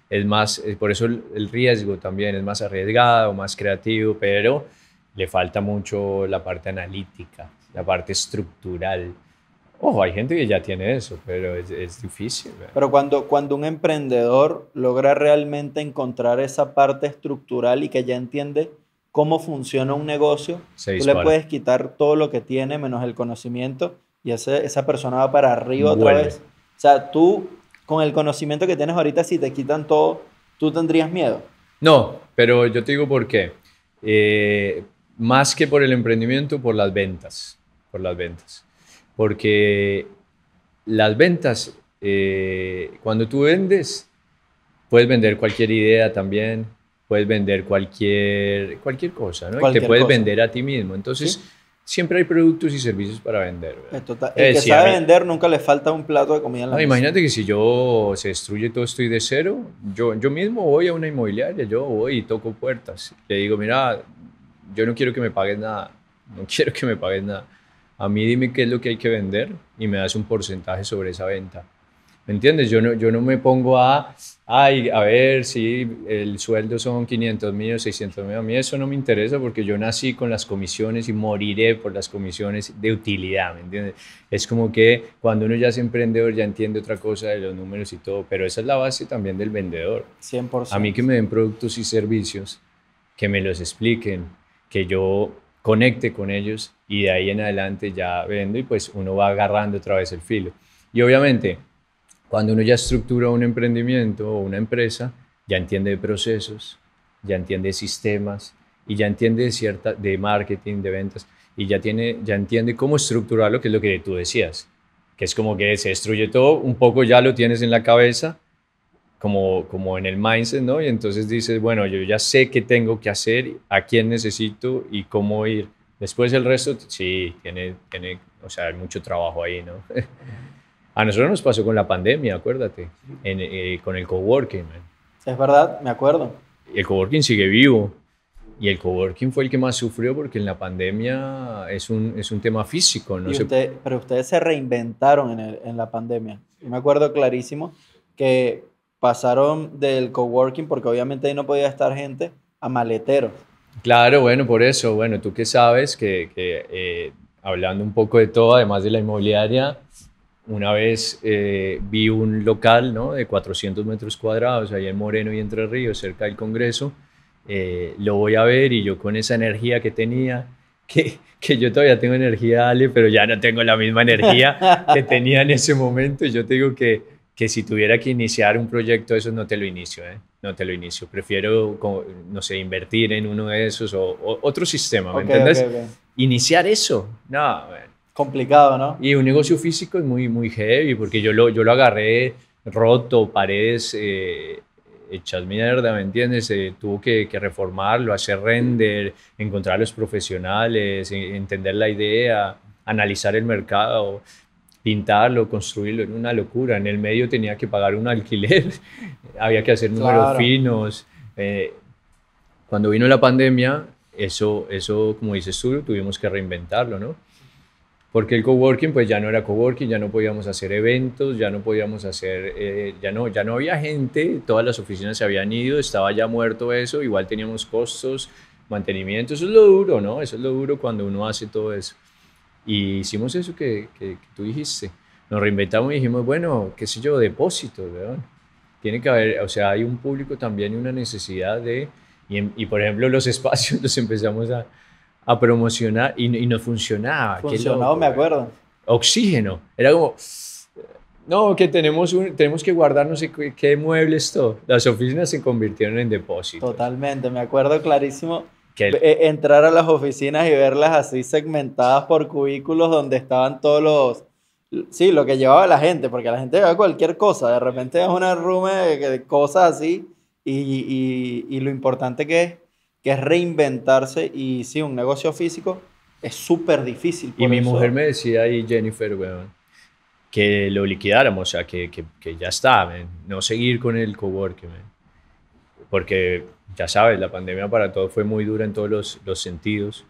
Es más, por eso el riesgo también es más arriesgado, más creativo, pero le falta mucho la parte analítica, la parte estructural. Ojo, hay gente que ya tiene eso, pero es difícil, ¿verdad? Pero cuando un emprendedor logra realmente encontrar esa parte estructural y que ya entiende cómo funciona un negocio, Se tú le dispara, puedes quitar todo lo que tiene menos el conocimiento y esa persona va para arriba otra vuelve. vez. O sea, tú con el conocimiento que tienes ahorita, si te quitan todo, tú tendrías miedo. No, pero yo te digo por qué. Más que por el emprendimiento, por las ventas. Por las ventas. Porque las ventas, cuando tú vendes, puedes vender cualquier idea también, puedes vender cualquier cosa, ¿no? Y te Cualquier puedes cosa. vender a ti mismo. Entonces, ¿Sí? siempre hay productos y servicios para vender, ¿verdad? El que Sí, a sabe mí, vender nunca le falta un plato de comida en la no, mesa. imagínate que si yo se destruye todo esto y de cero, yo mismo voy a una inmobiliaria, yo voy y toco puertas. Le digo, mira, yo no quiero que me pagues nada, no quiero que me pagues nada. A mí dime qué es lo que hay que vender y me das un porcentaje sobre esa venta. ¿Me entiendes? Yo no me pongo ay, a ver si el sueldo son 500.000 o 600.000. A mí eso no me interesa porque yo nací con las comisiones y moriré por las comisiones de utilidad, ¿me entiendes? Es como que cuando uno ya es emprendedor ya entiende otra cosa de los números y todo, pero esa es la base también del vendedor. A mí que 100%. me den productos y servicios, que me los expliquen, que yo conecte con ellos y de ahí en adelante ya vendo y pues uno va agarrando otra vez el filo. Y obviamente cuando uno ya estructura un emprendimiento o una empresa, ya entiende de procesos, ya entiende de sistemas y ya entiende de marketing, de ventas y ya entiende cómo estructurarlo, que es lo que tú decías, que es como que se destruye todo, un poco ya lo tienes en la cabeza, como en el mindset, ¿no? Y entonces dices, bueno, yo ya sé qué tengo que hacer, a quién necesito y cómo ir. Después el resto, sí, o sea, hay mucho trabajo ahí, ¿no? A nosotros nos pasó con la pandemia, acuérdate, con el coworking, man. Es verdad, me acuerdo. El coworking sigue vivo y el coworking fue el que más sufrió porque en la pandemia es un tema físico, no se. Pero ustedes se reinventaron en la pandemia. Yo me acuerdo clarísimo que pasaron del coworking, porque obviamente ahí no podía estar gente, a maleteros. Claro, bueno, por eso, bueno, tú que sabes hablando un poco de todo, además de la inmobiliaria, una vez vi un local, ¿no? De 400 metros cuadrados ahí en Moreno y Entre Ríos, cerca del Congreso. Lo voy a ver y yo con esa energía que tenía, que yo todavía tengo energía, Ale, pero ya no tengo la misma energía que tenía en ese momento. Y yo te digo que si tuviera que iniciar un proyecto de esos, no te lo inicio, ¿eh? No te lo inicio. Prefiero, no sé, invertir en uno de esos o otro sistema, ¿me Ok, ok, entiendes? ok. Iniciar eso, no, bueno. Complicado, ¿no? Y un negocio físico es muy, muy heavy, porque yo lo agarré roto, paredes hechas mierda, ¿me entiendes? Tuvo que reformarlo, hacer render, encontrar a los profesionales, entender la idea, analizar el mercado, pintarlo, construirlo, era una locura. En el medio tenía que pagar un alquiler, había que hacer números Claro. finos. Cuando vino la pandemia, como dices tú, tuvimos que reinventarlo, ¿no? Porque el coworking pues ya no era coworking, ya no podíamos hacer eventos, ya no podíamos hacer, ya no había gente, todas las oficinas se habían ido, estaba ya muerto eso, igual teníamos costos, mantenimiento, eso es lo duro, ¿no? Eso es lo duro cuando uno hace todo eso. Y hicimos eso que tú dijiste, nos reinventamos y dijimos, bueno, qué sé yo, depósitos, ¿verdad? Tiene que haber, o sea, hay un público también y una necesidad y por ejemplo los espacios los empezamos a promocionar y nos funcionaba, qué Funcionó, loco, me güey. acuerdo. Oxígeno, era como, no, que tenemos que guardar no sé qué muebles, todo. Las oficinas se convirtieron en depósitos. Totalmente, me acuerdo clarísimo Que, entrar a las oficinas y verlas así segmentadas por cubículos donde estaban todos sí, lo que llevaba la gente, porque la gente llevaba cualquier cosa, de repente es una room de cosas así y lo importante que es reinventarse y sí, un negocio físico es súper difícil, y por mi mujer eso, me decía ahí, Jennifer, weón, que lo liquidáramos, o sea, que ya está, man, no seguir con el coworking, man, porque ya sabes, la pandemia para todos fue muy dura en todos los sentidos.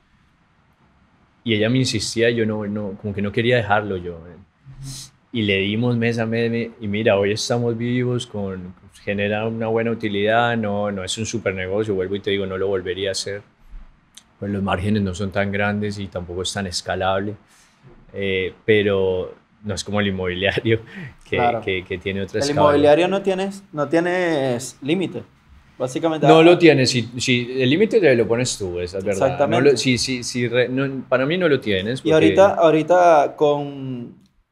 Y ella me insistía y yo como que no quería dejarlo yo, man. Y le dimos mes a mes y mira, hoy estamos vivos, genera una buena utilidad, no es un super negocio, vuelvo y te digo, no lo volvería a hacer, pues los márgenes no son tan grandes y tampoco es tan escalable, pero no es como el inmobiliario claro. que tiene otra El escala. inmobiliario no tienes límite, básicamente. No lo tienes, si el límite te lo pones tú, esa es verdad. No Exactamente. para mí no lo tienes Y ahorita, porque ahorita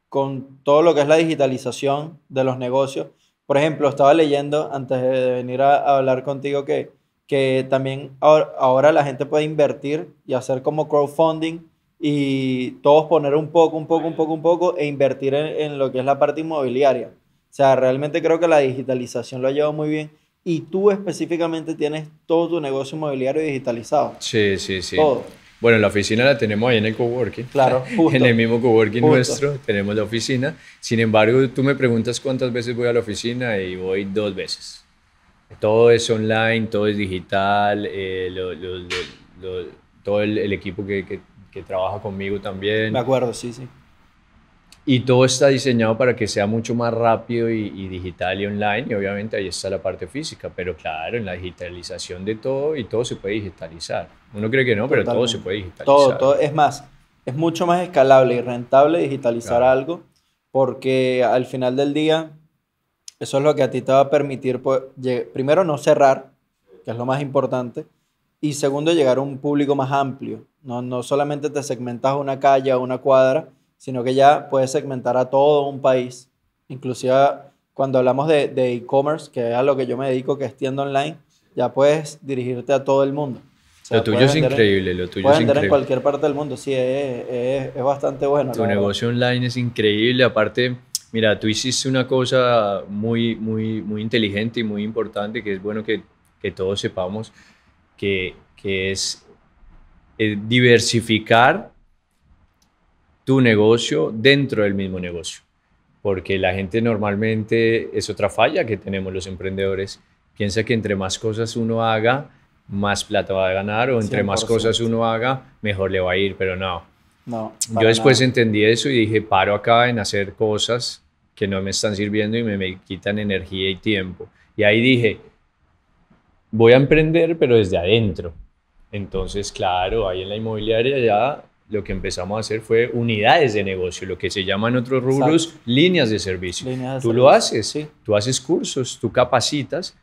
con todo lo que es la digitalización de los negocios, por ejemplo, estaba leyendo antes de venir a hablar contigo que también ahora la gente puede invertir y hacer como crowdfunding y todos poner un poco, un poco, un poco, un poco e invertir en lo que es la parte inmobiliaria. O sea, realmente creo que la digitalización lo ha llevado muy bien y tú específicamente tienes todo tu negocio inmobiliario digitalizado. sí, sí, sí. Todo. Bueno, la oficina la tenemos ahí en el coworking. Claro, En el justo, mismo coworking justo. nuestro tenemos la oficina. Sin embargo, tú me preguntas cuántas veces voy a la oficina y voy 2 veces. Todo es online, todo es digital, todo el equipo que trabaja conmigo Me también. acuerdo, sí, sí. Y todo está diseñado para que sea mucho más rápido y digital y online. Y obviamente ahí está la parte física. Pero claro, en la digitalización de todo y todo se puede digitalizar. Uno cree que no, pero todo se Totalmente. puede Todo, digitalizar. todo. Es más, es mucho más escalable y rentable digitalizar Claro. algo porque al final del día eso es lo que a ti te va a permitir, pues, primero, no cerrar, que es lo más importante, y segundo, llegar a un público más amplio. No, no solamente te segmentas a una calle o una cuadra, sino que ya puedes segmentar a todo un país. Inclusive cuando hablamos de e-commerce, que es a lo que yo me dedico, que es tienda online, ya puedes dirigirte a todo el mundo. O Lo sea, tuyo es increíble, lo tuyo puedes es vender en increíble. cualquier parte del mundo. Sí, es bastante bueno, Tu la verdad. negocio online es increíble. Aparte, mira, tú hiciste una cosa muy, muy, muy inteligente y muy importante, que es bueno que todos sepamos, que es diversificar tu negocio dentro del mismo negocio. Porque la gente normalmente, es otra falla que tenemos los emprendedores, piensa que entre más cosas uno haga, más plata va a ganar, o entre más cosas 100%. uno haga, mejor le va a ir, pero no. No, Yo para después nada. entendí eso y dije, paro acá en hacer cosas que no me están sirviendo y me quitan energía y tiempo. Y ahí dije, voy a emprender, pero desde adentro. Entonces, claro, ahí en la inmobiliaria ya lo que empezamos a hacer fue unidades de negocio, lo que se llaman otros rubros, Exacto. líneas de servicio. Líneas de Tú lo servicio. haces, Sí, tú haces cursos, tú capacitas,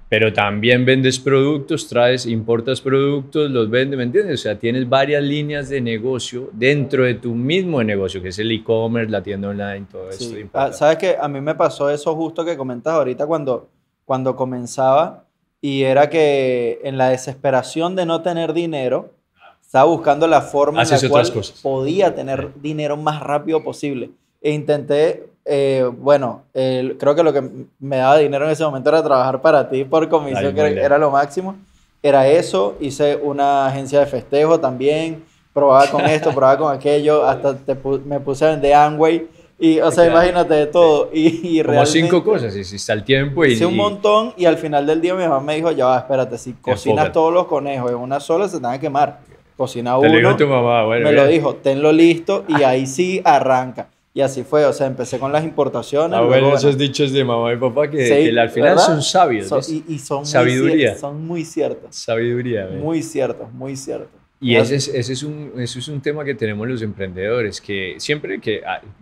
pero también vendes productos, importas productos, los vendes, ¿me entiendes? O sea, tienes varias líneas de negocio dentro de tu mismo negocio, que es el e-commerce, la tienda online, todo esto sí. importa. Sabes que a mí me pasó eso justo que comentas ahorita cuando comenzaba y era que en la desesperación de no tener dinero, estaba buscando la forma en Haces la otras cual cosas. podía tener dinero más rápido posible. E intenté, bueno, creo que lo que me daba dinero en ese momento era trabajar para ti por La comisión, que inmobiliaria. era lo máximo. Era eso, hice una agencia de festejo también, probaba con esto, probaba con aquello, hasta me puse a vender Amway. Y, o sea, Claro. imagínate de Sí. todo. Y Como cinco realmente cosas, hiciste al tiempo hice un montón y al final del día mi mamá me dijo, ya va, espérate, si cocinas enfócate. todos los conejos en una sola, se te van a quemar. Cocina Te lo dijo tu uno, mamá, bueno, me lo bien. dijo, tenlo listo y ahí sí arranca. Y así fue, o sea, empecé con las importaciones, Ah, bueno, luego, esos bueno, dichos de mamá y papá que sí, al final son ¿verdad? sabios, ¿ves? Y son Sabiduría, son muy ciertos, sabiduría, ¿ves? muy ciertos, muy ciertos. Y Es así, ese es un tema que tenemos los emprendedores, que siempre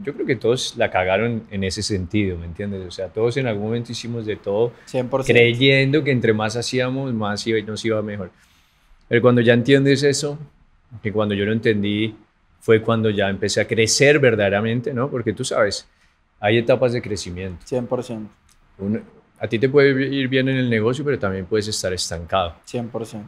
yo creo que todos la cagaron en ese sentido, ¿me entiendes? O sea, todos en algún momento hicimos de todo 100%. creyendo que entre más hacíamos, más nos iba mejor. Pero cuando ya entiendes eso, que cuando yo lo entendí fue cuando ya empecé a crecer verdaderamente, ¿no? Porque tú sabes, hay etapas de crecimiento. 100%. Uno- a ti te puede ir bien en el negocio, pero también puedes estar estancado. 100%.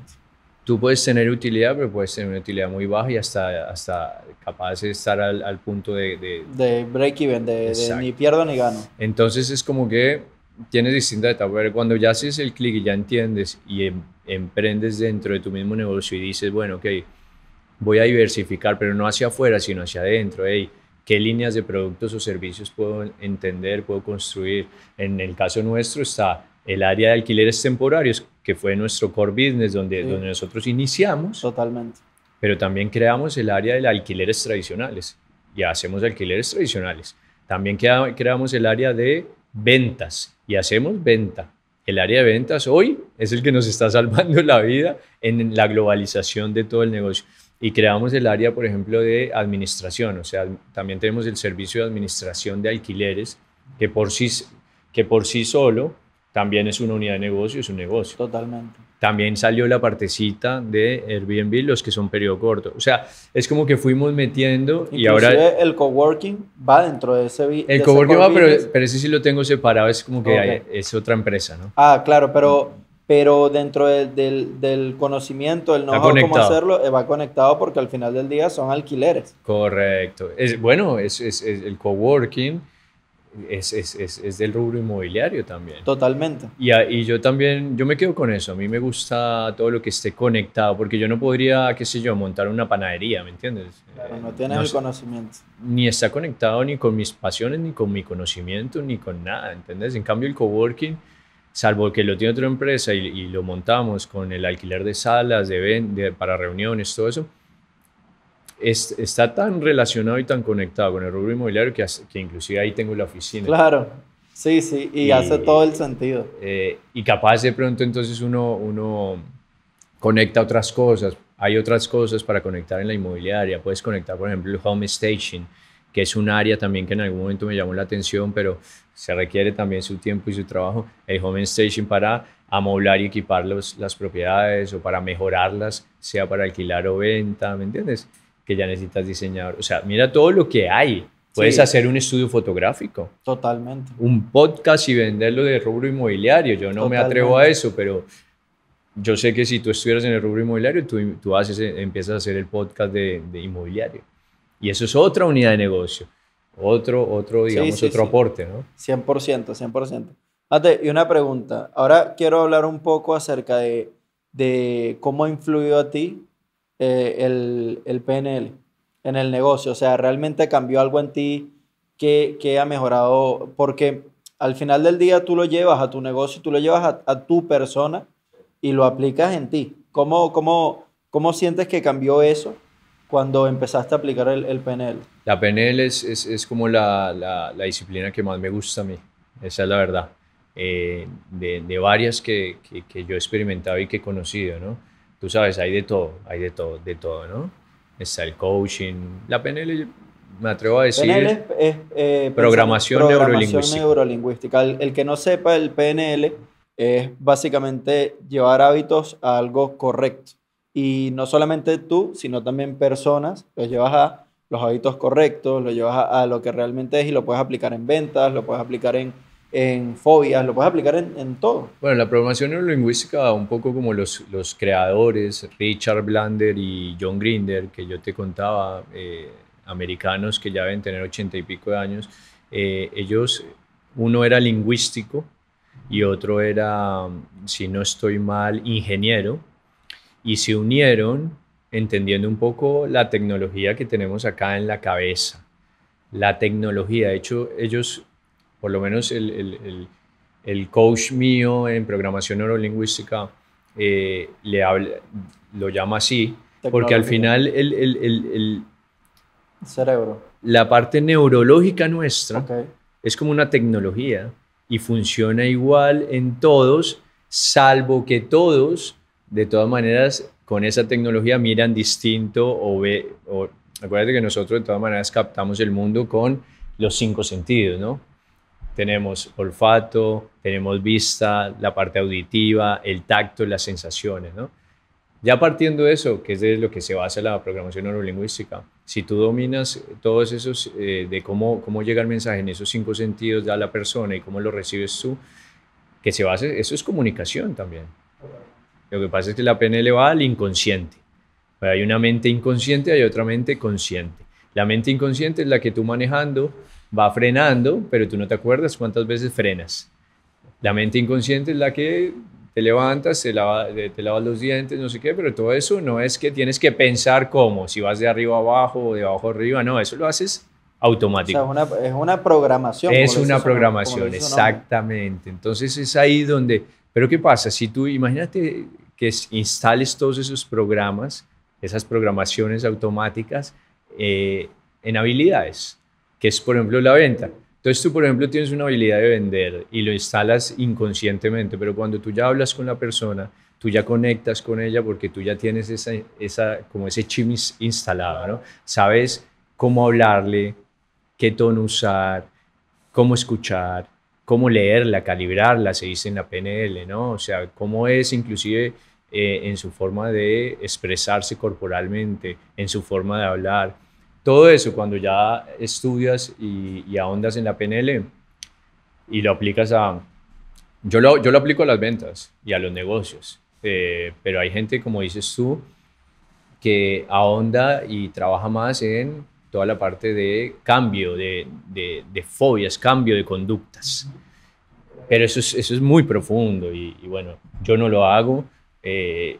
Tú puedes tener utilidad, pero puedes tener una utilidad muy baja y hasta capaz de estar al punto De break even, de ni Exacto. pierdo ni gano. Entonces es como que tienes distintas etapas, pero cuando ya haces el clic y ya entiendes y emprendes dentro de tu mismo negocio y dices, bueno, ok, voy a diversificar, pero no hacia afuera, sino hacia adentro. Hey, ¿qué líneas de productos o servicios puedo entender, puedo construir? En el caso nuestro está el área de alquileres temporarios, que fue nuestro core business, donde Sí, nosotros iniciamos, totalmente. pero también creamos el área de alquileres tradicionales y hacemos alquileres tradicionales. También creamos el área de ventas y hacemos venta. El área de ventas hoy es el que nos está salvando la vida en la globalización de todo el negocio. Y creamos el área, por ejemplo, de administración, o sea, también tenemos el servicio de administración de alquileres, que que por sí solo también es una unidad de negocio, es un negocio. Totalmente. También salió la partecita de Airbnb, los que son periodo corto. O sea, es como que fuimos metiendo y ahora Inclusive el coworking va dentro de ese, de el ese coworking core va, business. pero ese sí lo tengo separado, es como que Ok. es otra empresa, ¿no? Ah, claro, pero dentro del conocimiento, el Está know-how, cómo conectado. hacerlo, va conectado porque al final del día son alquileres. Correcto. Bueno, el coworking es del rubro inmobiliario también. Totalmente. Y yo también, yo me quedo con eso. A mí me gusta todo lo que esté conectado, porque yo no podría, qué sé yo, montar una panadería, ¿me entiendes? Claro, no tienes No el sé, conocimiento. ni está conectado ni con mis pasiones, ni con mi conocimiento, ni con nada, ¿entendés? En cambio, el coworking, salvo que lo tiene otra empresa y lo montamos con el alquiler de salas, para reuniones, todo eso, está tan relacionado y tan conectado con el rubro inmobiliario que inclusive ahí tengo la oficina. Claro. Sí, sí, y hace Y, todo el sentido. y capaz de pronto entonces uno conecta otras cosas. Hay otras cosas para conectar en la inmobiliaria. Puedes conectar, por ejemplo, el home staging, que es un área también que en algún momento me llamó la atención, pero se requiere también su tiempo y su trabajo. El home staging para amoblar y equipar las propiedades o para mejorarlas, sea para alquilar o venta, ¿me entiendes? Que ya necesitas diseñador. O sea, mira todo lo que hay. Puedes Sí, hacer un estudio fotográfico, totalmente. un podcast y venderlo de rubro inmobiliario. Yo no me atrevo a Totalmente. eso, pero yo sé que si tú estuvieras en el rubro inmobiliario, tú empiezas a hacer el podcast de inmobiliario. Y eso es otra unidad de negocio, Sí, digamos, sí, otro sí. aporte, ¿no? 100%, 100%. Mate, y una pregunta. Ahora quiero hablar un poco acerca de cómo ha influido a ti el PNL en el negocio. O sea, ¿realmente cambió algo en ti que ha mejorado? Porque al final del día tú lo llevas a tu negocio, tú lo llevas a tu persona y lo aplicas en ti. ¿Cómo sientes que cambió eso cuando empezaste a aplicar el PNL? La PNL es como la disciplina que más me gusta a mí, esa es la verdad. De varias que yo he experimentado y que he conocido, ¿no? tú sabes, hay de todo, ¿no? Está el coaching, la PNL, me atrevo a decir, PNL es programación programación neurolingüística. neurolingüística. El que no sepa, el PNL es básicamente llevar hábitos a algo correcto. Y no solamente tú, sino también personas, los llevas a los hábitos correctos, lo llevas a lo que realmente es y lo puedes aplicar en ventas, lo puedes aplicar en fobias, lo puedes aplicar en todo. Bueno, la programación neurolingüística, un poco como los creadores, Richard Blander y John Grinder, que yo te contaba, americanos que ya deben tener 80 y pico de años, ellos, uno era lingüístico y otro era, si no estoy mal, ingeniero, y se unieron entendiendo un poco la tecnología que tenemos acá en la cabeza. La tecnología, de hecho, ellos, por lo menos el coach mío en programación neurolingüística, lo llama así, porque al Tecnología, final cerebro. la parte neurológica nuestra Ok. es como una tecnología y funciona igual en todos, salvo que todos, de todas maneras, con esa tecnología miran distinto acuérdate que nosotros de todas maneras captamos el mundo con los cinco sentidos, ¿no? Tenemos olfato, tenemos vista, la parte auditiva, el tacto, las sensaciones, ¿no? Ya partiendo de eso, que es de lo que se basa la programación neurolingüística, si tú dominas todos esos, de cómo llega el mensaje en esos cinco sentidos a la persona y cómo lo recibes tú, que se base, eso es comunicación también. Lo que pasa es que la PNL va al inconsciente. Hay una mente inconsciente y hay otra mente consciente. La mente inconsciente es la que tú manejando va frenando, pero tú no te acuerdas cuántas veces frenas. La mente inconsciente es la que te levantas, te lavas los dientes, no sé qué, pero todo eso no es que tienes que pensar cómo, si vas de arriba a abajo o de abajo a arriba, no, eso lo haces O sea, automático. es una programación, Es una como lo programación, dice su nombre. exactamente. Entonces es ahí donde, pero ¿qué pasa? Si tú, imagínate que instales todos esos programas, esas programaciones automáticas en habilidades, que es por ejemplo la venta. Entonces tú, por ejemplo, tienes una habilidad de vender y lo instalas inconscientemente, pero cuando tú ya hablas con la persona, tú ya conectas con ella porque tú ya tienes como ese chip instalado, ¿no? Sabes cómo hablarle, qué tono usar, cómo escuchar, cómo leerla, calibrarla, se dice en la PNL, ¿no? O sea, cómo es inclusive en su forma de expresarse corporalmente, en su forma de hablar. Todo eso cuando ya estudias y ahondas en la PNL y lo aplicas yo lo aplico a las ventas y a los negocios, pero hay gente, como dices tú, que ahonda y trabaja más en toda la parte de cambio, de fobias, cambio de conductas. Pero eso es muy profundo y bueno, yo no lo hago. Eh,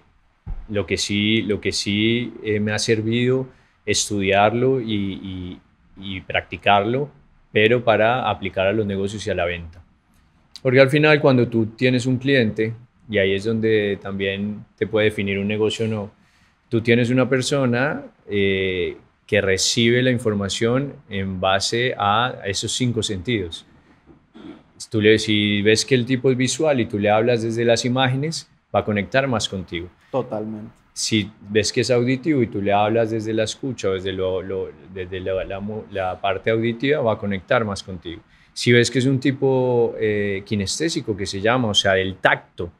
lo que sí me ha servido estudiarlo y practicarlo, pero para aplicar a los negocios y a la venta. Porque al final cuando tú tienes un cliente, y ahí es donde también te puede definir un negocio o no, tú tienes una persona que recibe la información en base a esos cinco sentidos. Si ves que el tipo es visual y tú le hablas desde las imágenes, va a conectar más contigo. Totalmente. Si ves que es auditivo y tú le hablas desde la escucha o desde la parte auditiva, va a conectar más contigo. Si ves que es un tipo kinestésico, que se llama, o sea, del tacto,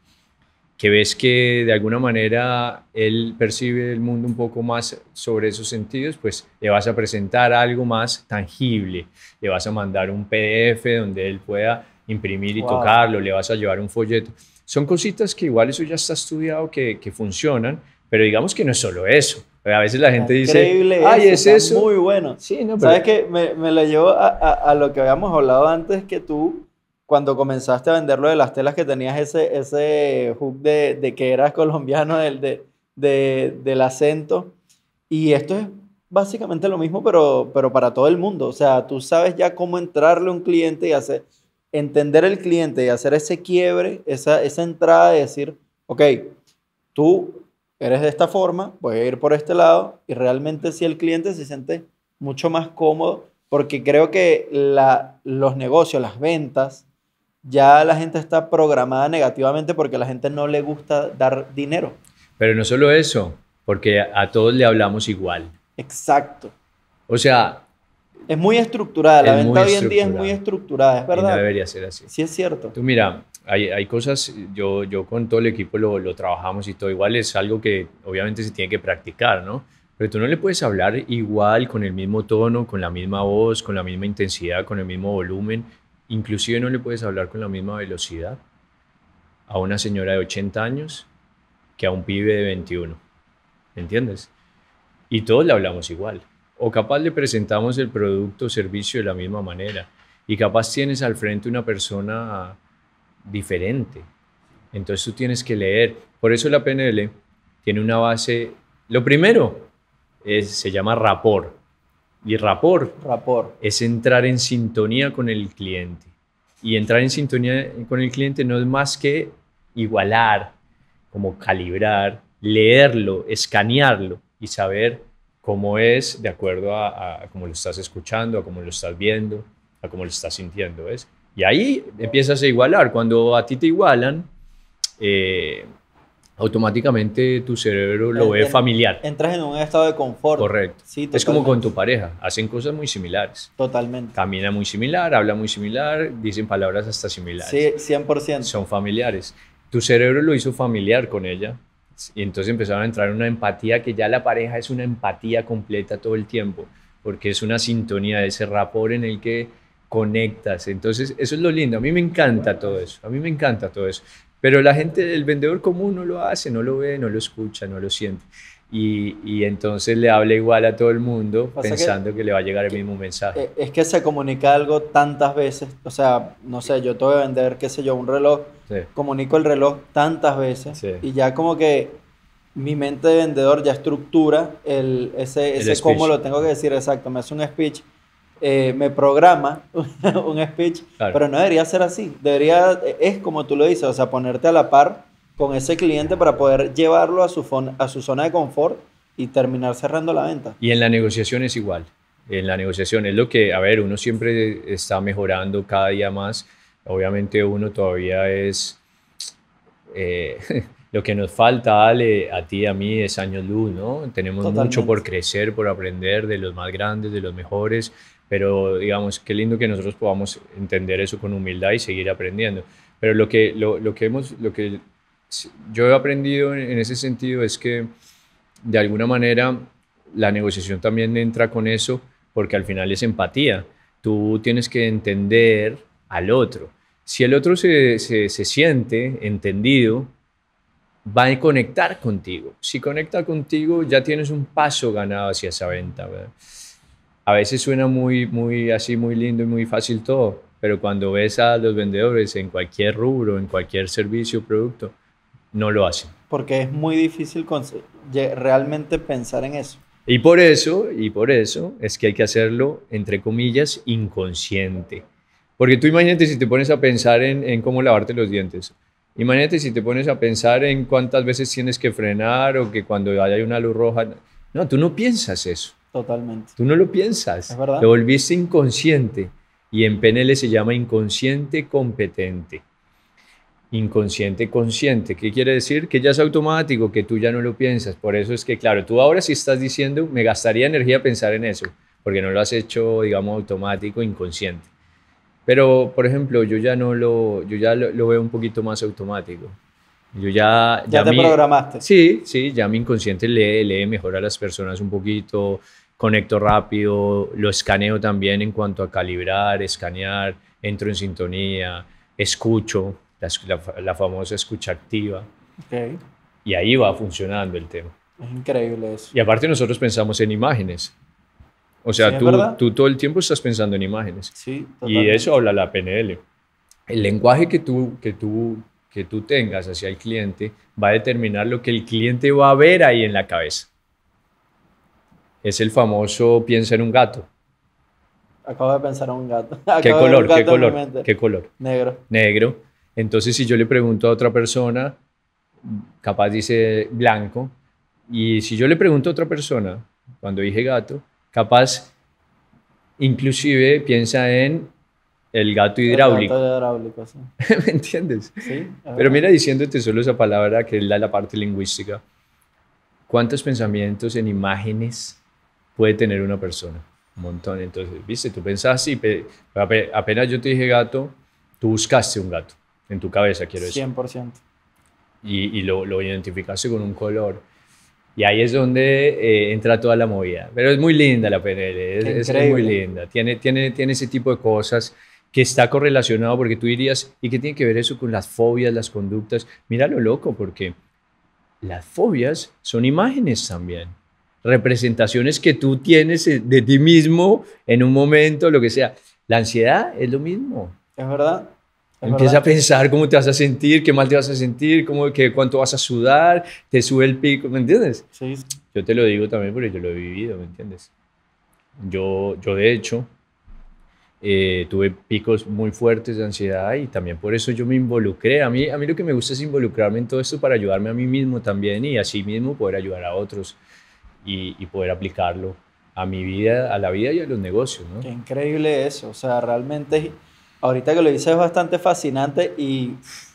que ves que de alguna manera él percibe el mundo un poco más sobre esos sentidos, pues le vas a presentar algo más tangible, le vas a mandar un PDF donde él pueda imprimir y Wow. tocarlo, le vas a llevar un folleto. Son cositas que igual eso ya está estudiado, que funcionan, pero digamos que no es solo eso. A veces la gente dice, Increíble ay, eso, ¿es está eso? muy bueno. Sí, no, pero ¿Sabes qué? Me lo llevo a lo que habíamos hablado antes, que tú, cuando comenzaste a vender lo de las telas, que tenías ese hook de que eras colombiano, del acento. Y esto es básicamente lo mismo, pero para todo el mundo. O sea, tú sabes ya cómo entrarle a un cliente y entender el cliente y hacer ese quiebre, esa entrada de decir, ok, tú eres de esta forma, voy a ir por este lado, y realmente si el cliente se siente mucho más cómodo, porque creo que los negocios, las ventas, ya la gente está programada negativamente porque a la gente no le gusta dar dinero. Pero no solo eso, porque a todos le hablamos igual. Exacto. O sea, Es muy estructurada, la es venta muy hoy en día es muy estructurada estructurada, es y no verdad. debería ser así. Sí es cierto. Tú mira, hay cosas, yo con todo el equipo lo trabajamos y todo, igual es algo que obviamente se tiene que practicar, ¿no? Pero tú no le puedes hablar igual, con el mismo tono, con la misma voz, con la misma intensidad, con el mismo volumen, inclusive no le puedes hablar con la misma velocidad a una señora de 80 años que a un pibe de 21, ¿entiendes? Y todos le hablamos igual. O capaz le presentamos el producto o servicio de la misma manera. Y capaz tienes al frente una persona diferente. Entonces tú tienes que leer. Por eso la PNL tiene una base. Lo primero se llama rapport. Y rapport Rapport. es entrar en sintonía con el cliente. Y entrar en sintonía con el cliente no es más que igualar, como calibrar, leerlo, escanearlo y saber cómo es de acuerdo a cómo lo estás escuchando, a cómo lo estás viendo, a cómo lo estás sintiendo, ¿ves? Y ahí empiezas a igualar. Cuando a ti te igualan, automáticamente tu cerebro lo ve familiar. Entras en un estado de confort. Correcto. Sí, Es como con totalmente. tu pareja, hacen cosas muy similares. Totalmente. Camina muy similar, habla muy similar, dicen palabras hasta similares. Sí, 100%. Son familiares. Tu cerebro lo hizo familiar con ella y entonces empezaron a entrar en una empatía que ya la pareja es una empatía completa todo el tiempo, porque es una sintonía, ese rapport en el que conectas. Entonces, eso es lo lindo. A mí me encanta todo eso. A mí me encanta todo eso. Pero la gente, el vendedor común no lo hace, no lo ve, no lo escucha, no lo siente. Y entonces le habla igual a todo el mundo Pasa pensando que le va a llegar el mismo mensaje. Es que se comunica algo tantas veces, o sea, no sé, yo te voy a vender, qué sé yo, un reloj, Sí, comunico el reloj tantas veces sí. y ya como que mi mente de vendedor ya estructura ese speech. cómo lo tengo que decir, exacto, me hace un speech, me programa un speech, Claro. pero no debería ser así, es como tú lo dices, o sea, ponerte a la par con ese cliente para poder llevarlo a su zona de confort y terminar cerrando la venta. Y en la negociación es igual. En la negociación es lo que, a ver, uno siempre está mejorando cada día más. Obviamente uno todavía es, lo que nos falta, Ale, a ti y a mí es años luz, ¿no? Tenemos mucho por Totalmente. crecer, por aprender de los más grandes, de los mejores, pero digamos, qué lindo que nosotros podamos entender eso con humildad y seguir aprendiendo. Pero lo que yo he aprendido en ese sentido es que de alguna manera la negociación también entra con eso porque al final es empatía. Tú tienes que entender al otro. Si el otro se siente entendido, va a conectar contigo. Si conecta contigo, ya tienes un paso ganado hacia esa venta, ¿verdad? A veces suena muy así, muy lindo y muy fácil todo, pero cuando ves a los vendedores en cualquier rubro, en cualquier servicio o producto, no lo hacen. Porque es muy difícil realmente pensar en eso. Y por eso es que hay que hacerlo, entre comillas, inconsciente. Porque tú imagínate si te pones a pensar en cómo lavarte los dientes. Imagínate si te pones a pensar en cuántas veces tienes que frenar o que cuando haya una luz roja. No, tú no piensas eso. Totalmente. Tú no lo piensas. Es verdad. Lo volviste inconsciente. Y en PNL se llama inconsciente competente. Inconsciente consciente. ¿Qué quiere decir? Que ya es automático, que tú ya no lo piensas. Por eso es que, claro, tú ahora sí estás diciendo, me gastaría energía pensar en eso, porque no lo has hecho, digamos, automático, inconsciente. Pero, por ejemplo, yo ya lo veo un poquito más automático. Ya te programaste. Sí, ya mi inconsciente lee mejor a las personas un poquito, conecto rápido, lo escaneo también en cuanto a calibrar, escanear, entro en sintonía, escucho, la famosa escucha activa, Ok. y ahí va funcionando el tema. Es increíble eso. Y aparte nosotros pensamos en imágenes, o Sí, sea, es verdad. tú todo el tiempo estás pensando en imágenes, Sí, y totalmente. de eso habla la PNL. El lenguaje que tú tengas hacia el cliente va a determinar lo que el cliente va a ver ahí en la cabeza. Es el famoso piensa en un gato. Acabo de pensar en un gato. ¿Qué Acabo de ver un color? ¿Qué gato en mi color? mente. ¿Qué color? Negro. Negro. Entonces, si yo le pregunto a otra persona, capaz dice blanco. Y si yo le pregunto a otra persona, cuando dije gato, capaz inclusive piensa en el gato hidráulico. El gato hidráulico, sí. ¿Me entiendes? Sí, es Pero verdad. mira, diciéndote solo esa palabra que es la parte lingüística, ¿cuántos pensamientos en imágenes puede tener una persona? Un montón. Entonces, viste, tú pensás y apenas yo te dije gato, tú buscaste un gato en tu cabeza, quiero decir. 100%. Y lo identificaste con un color. Y ahí es donde entra toda la movida. Pero es muy linda la PNL, es muy linda. Tiene ese tipo de cosas que está correlacionado, porque tú dirías, ¿y qué tiene que ver eso con las fobias, las conductas? Mira lo loco, porque las fobias son imágenes también. Representaciones que tú tienes de ti mismo en un momento, lo que sea. La ansiedad es lo mismo. Es verdad. Empieza a pensar cómo te vas a sentir, qué mal te vas a sentir, cuánto vas a sudar, te sube el pico, ¿me entiendes? Sí. Yo te lo digo también porque yo lo he vivido, ¿me entiendes? Yo de hecho, tuve picos muy fuertes de ansiedad y también por eso yo me involucré. A mí lo que me gusta es involucrarme en todo esto para ayudarme a mí mismo también y así mismo poder ayudar a otros y poder aplicarlo a mi vida, a la vida y a los negocios, ¿no? Qué increíble eso, o sea, realmente ahorita que lo dices es bastante fascinante y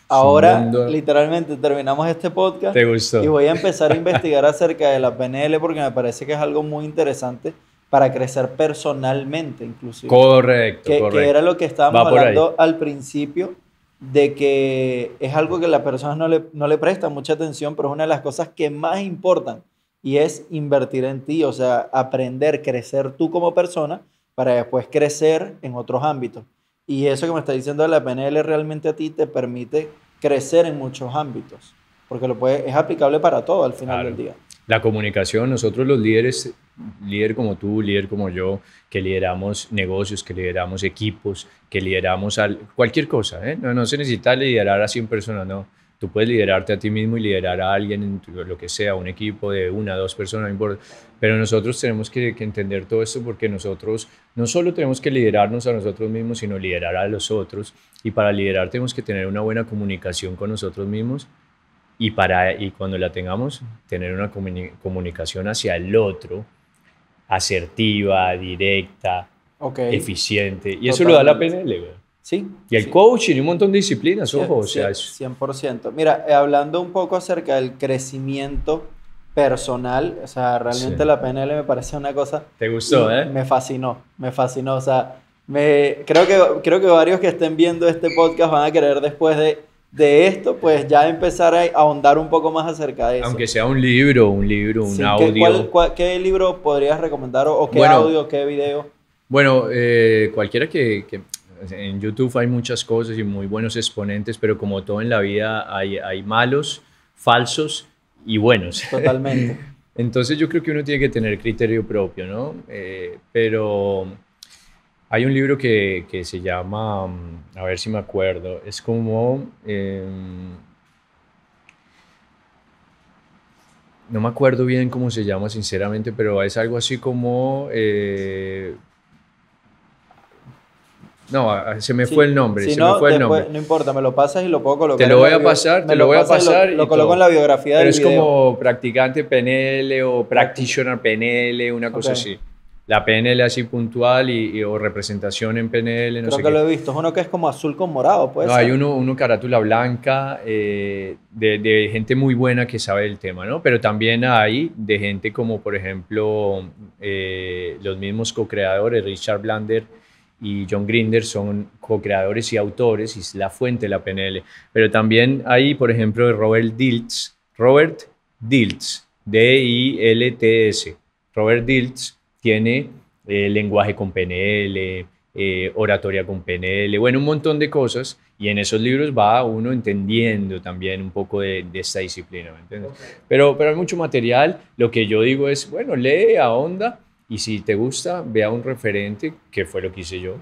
ahora literalmente terminamos este podcast. ¿Te gustó? Y voy a empezar a investigar acerca de la PNL porque me parece que es algo muy interesante para crecer personalmente inclusive. Correcto. Que era lo que estábamos hablando al principio, de que es algo que las personas no le prestan mucha atención, pero es una de las cosas que más importan y es invertir en ti, o sea, aprender, crecer tú como persona para después crecer en otros ámbitos. Y eso que me está diciendo de la PNL realmente a ti te permite crecer en muchos ámbitos, porque es aplicable para todo al final del día. La comunicación, nosotros los líderes, líder como tú, líder como yo, que lideramos negocios, que lideramos equipos, que lideramos cualquier cosa, ¿eh? No se necesita liderar a 100 personas, no. Tú puedes liderarte a ti mismo y liderar a alguien, lo que sea, un equipo de 1 o 2 personas, no importa. Pero nosotros tenemos que entender todo esto porque nosotros no solo tenemos que liderarnos a nosotros mismos, sino liderar a los otros. Y para liderar tenemos que tener una buena comunicación con nosotros mismos y cuando la tengamos, tener una comunicación hacia el otro, asertiva, directa, eficiente. Y eso lo da la PNL, güey. Sí. Y el coaching y un montón de disciplinas, ojo. 100%. Mira, hablando un poco acerca del crecimiento personal, o sea, realmente la PNL me parece una cosa... ¿Te gustó, Me fascinó, o sea, creo que varios que estén viendo este podcast van a querer después de esto, pues ya empezar a ahondar un poco más acerca de eso. Aunque sea un libro, un audio. ¿Qué libro podrías recomendar o qué audio, qué video? Bueno, cualquiera que en YouTube hay muchas cosas y muy buenos exponentes, pero como todo en la vida hay malos, falsos y buenos. Totalmente. Entonces yo creo que uno tiene que tener criterio propio, ¿no? Pero hay un libro que se llama, a ver si me acuerdo, es como... no me acuerdo bien cómo se llama, sinceramente, pero es algo así como... no, se me fue el nombre, No importa, me lo pasas y lo puedo colocar. Te lo voy a pasar. Lo coloco en la biografía del video. Pero es como practicante PNL o practitioner PNL, una cosa así. La PNL así puntual o representación en PNL, no sé qué. Creo que lo he visto, es uno que es como azul con morado, pues. No, hay uno carátula blanca de gente muy buena que sabe del tema, ¿no? Pero también hay de gente como, por ejemplo, los mismos co-creadores, Richard Blander y John Grinder son co-creadores y autores y es la fuente de la PNL. Pero también hay, por ejemplo, Robert Dilts, D-I-L-T-S. Robert Dilts tiene lenguaje con PNL, oratoria con PNL, bueno, un montón de cosas y en esos libros va uno entendiendo también un poco de esta disciplina, ¿me entiendes? Pero hay mucho material, lo que yo digo es, bueno, lee, ahonda. Y si te gusta, vea un referente, que fue lo que hice yo.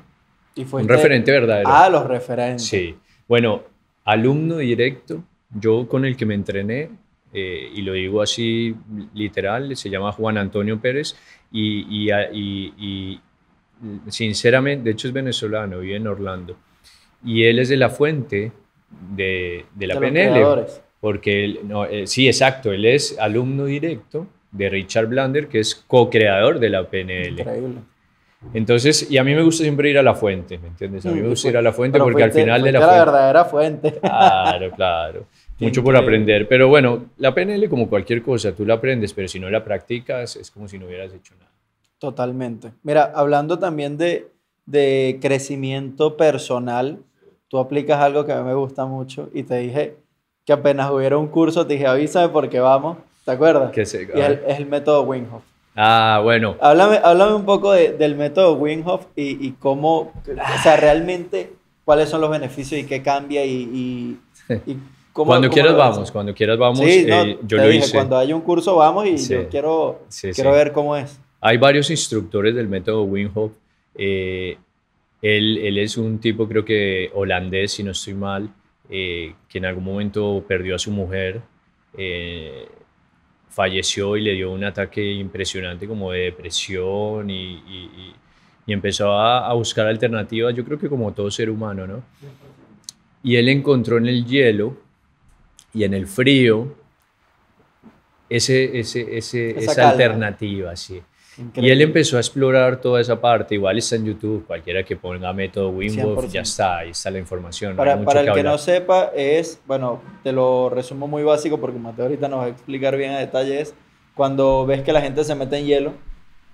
Un referente verdadero. Los referentes. Sí. Bueno, alumno directo, yo con el que me entrené, y lo digo así literal, se llama Juan Antonio Pérez, y sinceramente, de hecho es venezolano, vive en Orlando, y él es de la fuente de la PNL. Porque sí, exacto, él es alumno directo de Richard Blander, que es co-creador de la PNL. Increíble. Entonces, y a mí me gusta siempre ir a la fuente, ¿me entiendes? A mí me gusta ir a la fuente porque al final de la verdadera fuente. Claro. Qué mucho por increíble. aprender. Pero bueno, la PNL como cualquier cosa, tú la aprendes, pero si no la practicas es como si no hubieras hecho nada. Totalmente. Mira, hablando también de crecimiento personal, tú aplicas algo que a mí me gusta mucho y te dije que apenas hubiera un curso, te dije, avísame porque vamos, ¿te acuerdas? ¿Qué sé? Y A ver. es el método Wim Hof. Ah, bueno. Háblame un poco del método Wim Hof y cómo, o sea, realmente cuáles son los beneficios y qué cambia y cómo lo ves. Cuando quieras vamos. Sí, no, Yo te lo dije, hice. cuando haya un curso vamos y Sí, yo sí, quiero sí. ver cómo es. Hay varios instructores del método Wim Hof. Eh, él es un tipo, creo que holandés, si no estoy mal, que en algún momento perdió a su mujer, eh, falleció y le dio un ataque impresionante como de depresión y empezó a buscar alternativas, yo creo que como todo ser humano, ¿no? Y él encontró en el hielo y en el frío Esa esa calma, alternativa, sí. Y él increíble, empezó a explorar toda esa parte, igual está en YouTube, cualquiera que ponga método Wim cien Hof, por ya ciento. está, ahí está la información, no hay Para mucho que el que no hablar. sepa, es, bueno, te lo resumo muy básico porque Mateo ahorita nos va a explicar bien a detalle, es cuando ves que la gente se mete en hielo,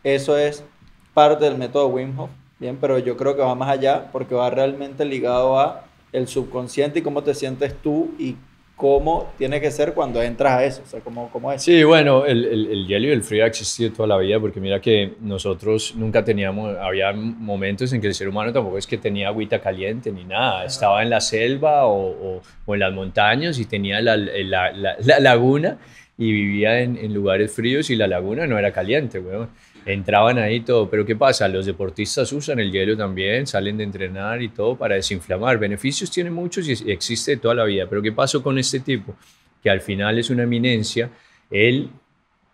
eso es parte del método Wim Hof, bien, pero yo creo que va más allá porque va realmente ligado a el subconsciente y cómo te sientes tú y cómo tiene que ser cuando entras a eso, o sea, cómo es. Sí, bueno, el hielo y el frío ha existido toda la vida porque mira que nosotros nunca teníamos, había momentos en que el ser humano tampoco es que tenía agüita caliente ni nada, estaba en la selva o en las montañas y tenía la laguna y vivía en lugares fríos y la laguna no era caliente, weón. Entraban ahí todo, pero ¿qué pasa? Los deportistas usan el hielo también, salen de entrenar y todo para desinflamar. Beneficios tiene muchos y existe toda la vida, pero ¿qué pasó con este tipo? Que al final es una eminencia. Él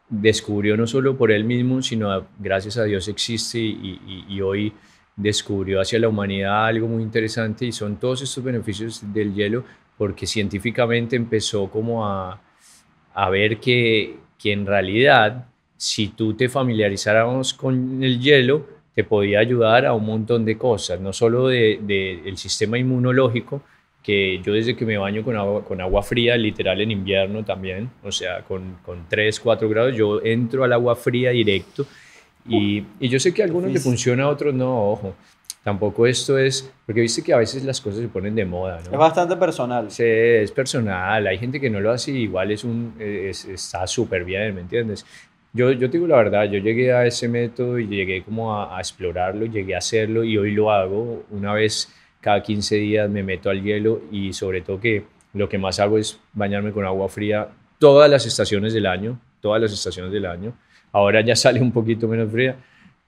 descubrió no solo por él mismo, sino gracias a Dios existe y hoy descubrió hacia la humanidad algo muy interesante y son todos estos beneficios del hielo porque científicamente empezó como a ver que en realidad si tú te familiarizaras con el hielo, te podía ayudar a un montón de cosas, no solo el sistema inmunológico, que yo desde que me baño con agua fría, literal en invierno también, o sea, con 3 4 grados, yo entro al agua fría directo y yo sé que a algunos le Difícil. funciona, a otros no, ojo. Tampoco esto es, porque viste que a veces las cosas se ponen de moda, Es ¿no? bastante personal. Sí, es personal, hay gente que no lo hace, igual está súper bien, ¿me entiendes? Yo te digo la verdad, yo llegué a ese método y llegué como a explorarlo, llegué a hacerlo y hoy lo hago. Una vez cada 15 días me meto al hielo y sobre todo que lo que más hago es bañarme con agua fría todas las estaciones del año, todas las estaciones del año. Ahora ya sale un poquito menos fría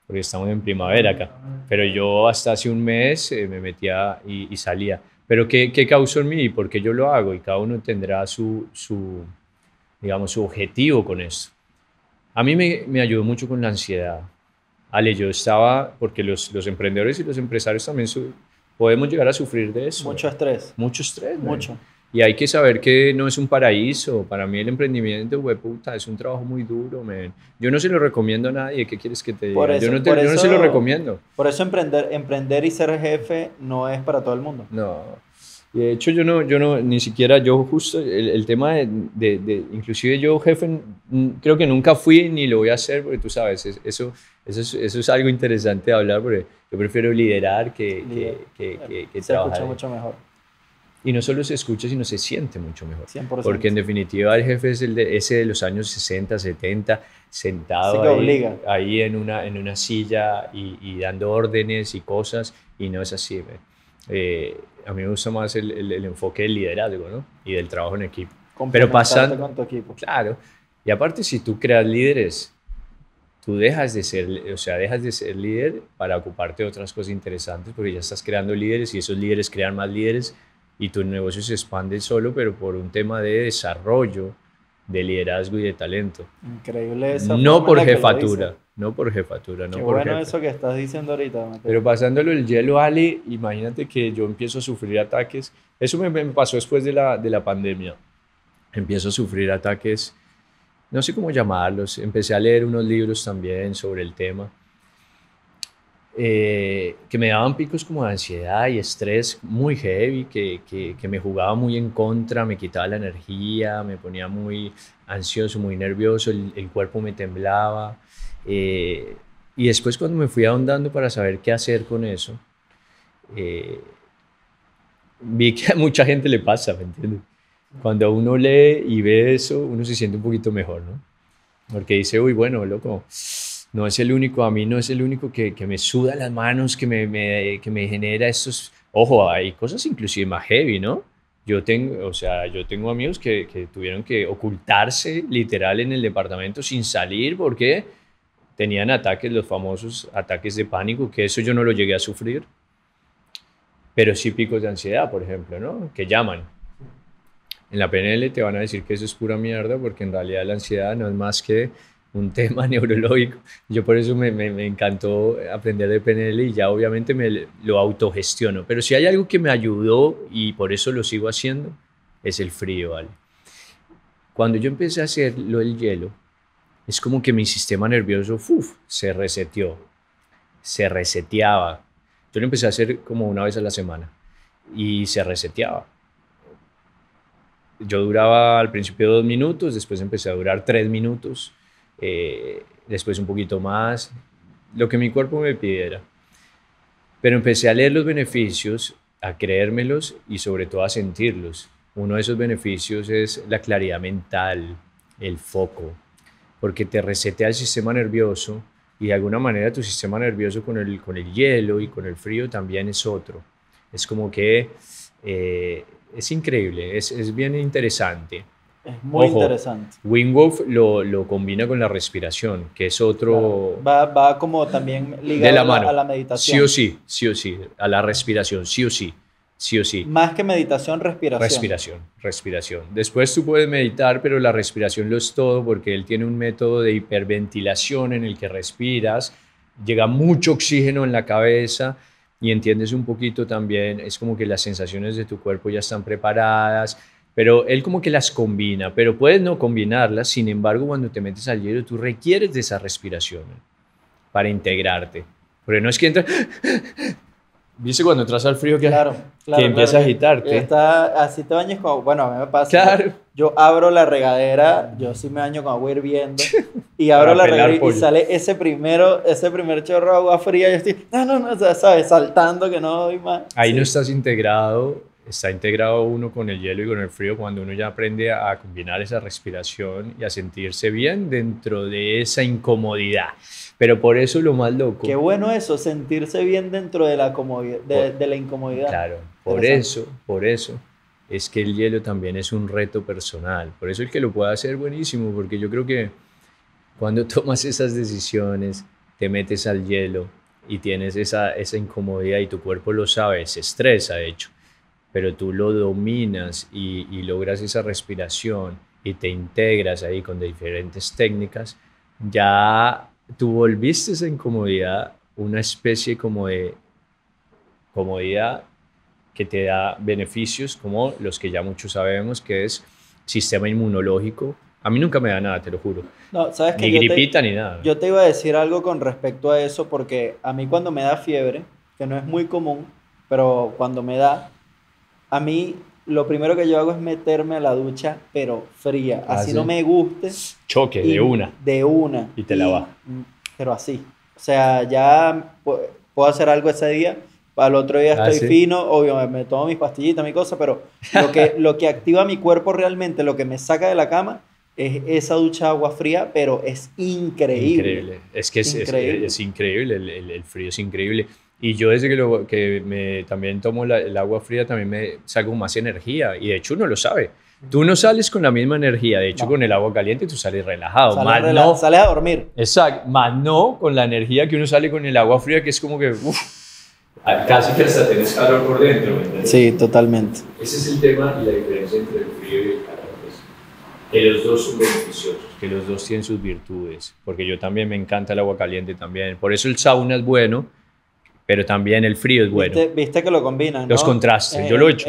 porque estamos en primavera acá, pero yo hasta hace un mes me metía y salía. Pero ¿qué causó en mí? ¿Y por qué yo lo hago? Y cada uno tendrá digamos, su objetivo con esto. A mí me ayudó mucho con la ansiedad. Ale, yo estaba, porque los emprendedores y los empresarios también podemos llegar a sufrir de eso. Mucho estrés, Mucho estrés, man. mucho. Y hay que saber que no es un paraíso. Para mí el emprendimiento, hueputa, es un trabajo muy duro, man. Yo no se lo recomiendo a nadie. ¿Qué quieres que te Por diga? eso, Yo no se lo recomiendo. por eso emprender y ser jefe no es para todo el mundo. No. Y de hecho yo no, ni siquiera, yo justo, el tema inclusive yo jefe, creo que nunca fui ni lo voy a hacer, porque tú sabes, eso es algo interesante de hablar, porque yo prefiero liderar Líder. que Se escucha trabajar. mucho mejor, Y no solo se escucha, sino se siente mucho mejor. cien por Porque en ciento. definitiva el jefe es ese de los años 60 70 Así sentado que ahí, obliga. ahí en una silla y dando órdenes y cosas, y no es así. A mí me gusta más el enfoque del liderazgo, ¿no? Y del trabajo en equipo. Pero Complementarte pasando, con tu equipo. claro, y aparte si tú creas líderes, tú dejas de ser, o sea, dejas de ser líder para ocuparte de otras cosas interesantes, porque ya estás creando líderes y esos líderes crean más líderes y tu negocio se expande solo, pero por un tema de desarrollo, de liderazgo y de talento. Increíble esa No forma en por la que lo dices. jefatura, no por jefatura, Qué no por bueno jefe. eso que estás diciendo ahorita, Pero Mateo. pasándolo el hielo, Ale, imagínate que yo empiezo a sufrir ataques. Eso me pasó después de la pandemia. Empiezo a sufrir ataques, no sé cómo llamarlos. Empecé a leer unos libros también sobre el tema. que me daban picos como de ansiedad y estrés muy heavy, que me jugaba muy en contra, me quitaba la energía, me ponía muy ansioso, muy nervioso, el cuerpo me temblaba. Y después cuando me fui ahondando para saber qué hacer con eso, eh, vi que a mucha gente le pasa, ¿me entiendes? Cuando uno lee y ve eso, uno se siente un poquito mejor, ¿no? Porque dice, uy, bueno, loco, no es el único, a mí no es el único que me suda las manos, que me genera estos... Ojo, hay cosas inclusive más heavy, ¿no? Yo tengo, o sea, yo tengo amigos que tuvieron que ocultarse literal en el departamento sin salir porque tenían ataques, los famosos ataques de pánico, que eso yo no lo llegué a sufrir, pero sí picos de ansiedad, por ejemplo, ¿no? Que llaman. En la PNL te van a decir que eso es pura mierda porque en realidad la ansiedad no es más que un tema neurológico. Yo por eso me encantó aprender de PNL y ya obviamente me lo autogestiono. Pero si hay algo que me ayudó y por eso lo sigo haciendo, es el frío, ¿vale? Cuando yo empecé a hacer lo del hielo, es como que mi sistema nervioso se reseteó, se reseteaba. Yo lo empecé a hacer como una vez a la semana y se reseteaba. Yo duraba al principio 2 minutos, después empecé a durar 3 minutos, después un poquito más, lo que mi cuerpo me pidiera. Pero empecé a leer los beneficios, a creérmelos y sobre todo a sentirlos. Uno de esos beneficios es la claridad mental, el foco, porque te resetea el sistema nervioso y de alguna manera tu sistema nervioso con el hielo y con el frío también es otro. Es como que... es increíble, es bien interesante. Es muy Ojo, interesante. Wim Hof lo combina con la respiración, que es otro... Claro. Va como también de ligado la mano. a la meditación. Sí o sí, a la respiración, sí o sí. Más que meditación, Respiración. Después tú puedes meditar, pero la respiración lo es todo porque él tiene un método de hiperventilación en el que respiras, llega mucho oxígeno en la cabeza y entiendes un poquito también, es como que las sensaciones de tu cuerpo ya están preparadas, pero él como que las combina, pero puedes no combinarlas, sin embargo, cuando te metes al hielo, tú requieres de esa respiración para integrarte, porque no es que entras... ¿Viste cuando entras al frío que empieza a agitarte? Así te bañes como... Bueno, a mí me pasa. Claro. Yo abro la regadera, yo sí me baño con agua hirviendo, y abro la regadera y sale ese primer chorro de agua fría, y yo estoy, no, ¿sabes? Saltando que no doy más. Ahí no estás integrado, está integrado uno con el hielo y con el frío cuando uno ya aprende a combinar esa respiración y a sentirse bien dentro de esa incomodidad. Pero por eso lo más loco. Qué bueno eso, sentirse bien dentro de la comodidad, de la incomodidad. Claro, por eso es que el hielo también es un reto personal. Por eso el que lo pueda hacer buenísimo, porque yo creo que cuando tomas esas decisiones, te metes al hielo y tienes esa incomodidad y tu cuerpo lo sabe, se estresa de hecho, pero tú lo dominas y logras esa respiración y te integras ahí con diferentes técnicas, ya tú volviste esa incomodidad una especie como de comodidad que te da beneficios como los que ya muchos sabemos, que es sistema inmunológico. A mí nunca me da nada, te lo juro. No, ¿sabes ni gripita ni nada. Yo te iba a decir algo con respecto a eso, porque a mí cuando me da fiebre, que no es muy común, pero cuando me da, a mí lo primero que yo hago es meterme a la ducha, pero fría. Así ¿sí? No me guste. Choque, de una. De una. Y te la baja. Pero así. O sea, ya puedo hacer algo ese día. Al otro día estoy ¿sí? Fino. Obvio, me tomo mis pastillitas, mi cosa, pero lo que activa mi cuerpo realmente, lo que me saca de la cama, es esa ducha de agua fría, pero es increíble. Es que es increíble, el frío es increíble. Y yo desde que también tomo el agua fría también me saco más energía. Y de hecho uno lo sabe. Tú no sales con la misma energía. De hecho con el agua caliente tú sales relajado. Sales a dormir. Exacto. Más no con la energía que uno sale con el agua fría, que es como que... casi que hasta tenés calor por dentro. ¿Entiendes? Sí, totalmente. Ese es el tema y la diferencia entre el frío y el calor. Que los dos son beneficiosos, que los dos tienen sus virtudes. Porque yo también me encanta el agua caliente también. Por eso el sauna es bueno, pero también el frío es bueno. Viste que lo combinan, ¿no? Los contrastes, yo lo he hecho.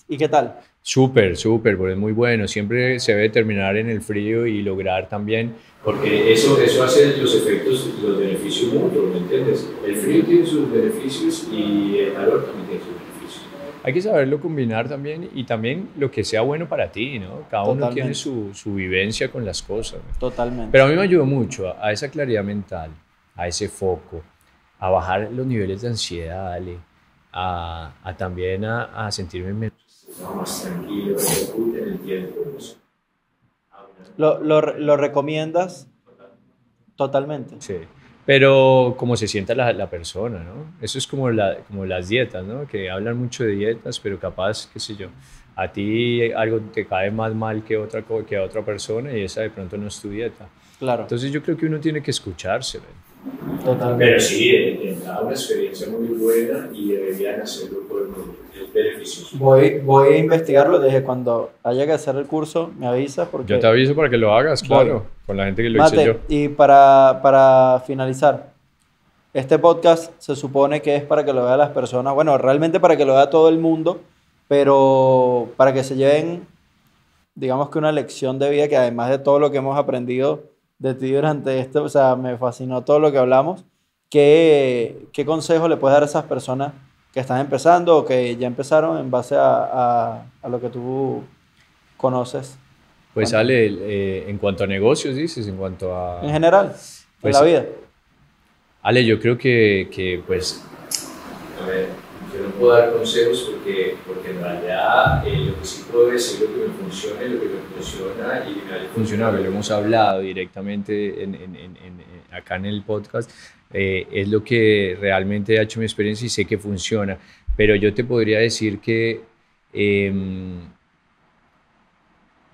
¿Y qué tal? Súper, porque es muy bueno. Siempre se debe terminar en el frío y lograr también, porque eso hace los efectos, los beneficios mutuo, ¿me entiendes? El frío tiene sus beneficios y el calor también tiene sus beneficios. Hay que saberlo combinar también y también lo que sea bueno para ti, ¿no? Cada uno tiene su vivencia con las cosas, ¿no? Totalmente. Pero a mí me ayudó mucho a esa claridad mental, a ese foco, a bajar los niveles de ansiedad, Ale, también a sentirme más tranquilo, en el tiempo. ¿Lo recomiendas? Totalmente. Sí, pero como se sienta la persona, ¿no? Eso es como las dietas, ¿no? Que hablan mucho de dietas, pero capaz, qué sé yo, a ti algo te cae más mal que a otra persona y esa de pronto no es tu dieta. Claro. Entonces yo creo que uno tiene que escucharse, ¿ven? Totalmente. Pero sí, da una experiencia muy buena y deberían hacerlo por el mundo. Es beneficioso. Voy a investigarlo desde cuando haya que hacer el curso, me avisas porque... Yo te aviso para que lo hagas, claro, con la gente que lo hice yo. Y para finalizar, este podcast se supone que es para que lo vean las personas, bueno, realmente para que lo vea todo el mundo, pero para que se lleven, digamos que una lección de vida que además de todo lo que hemos aprendido de ti durante esto, o sea, me fascinó todo lo que hablamos. ¿Qué consejo le puedes dar a esas personas que están empezando o que ya empezaron en base a lo que tú conoces? Pues Ale, en cuanto a negocios, dices, en cuanto a... En general, en la vida. Ale, yo creo que pues, a ver, yo no puedo dar consejos porque en realidad lo que sí puedo decir es lo que me funciona y lo que me funciona y me ha funcionado, lo hemos hablado directamente acá en el podcast, es lo que realmente ha hecho mi experiencia y sé que funciona, pero yo te podría decir que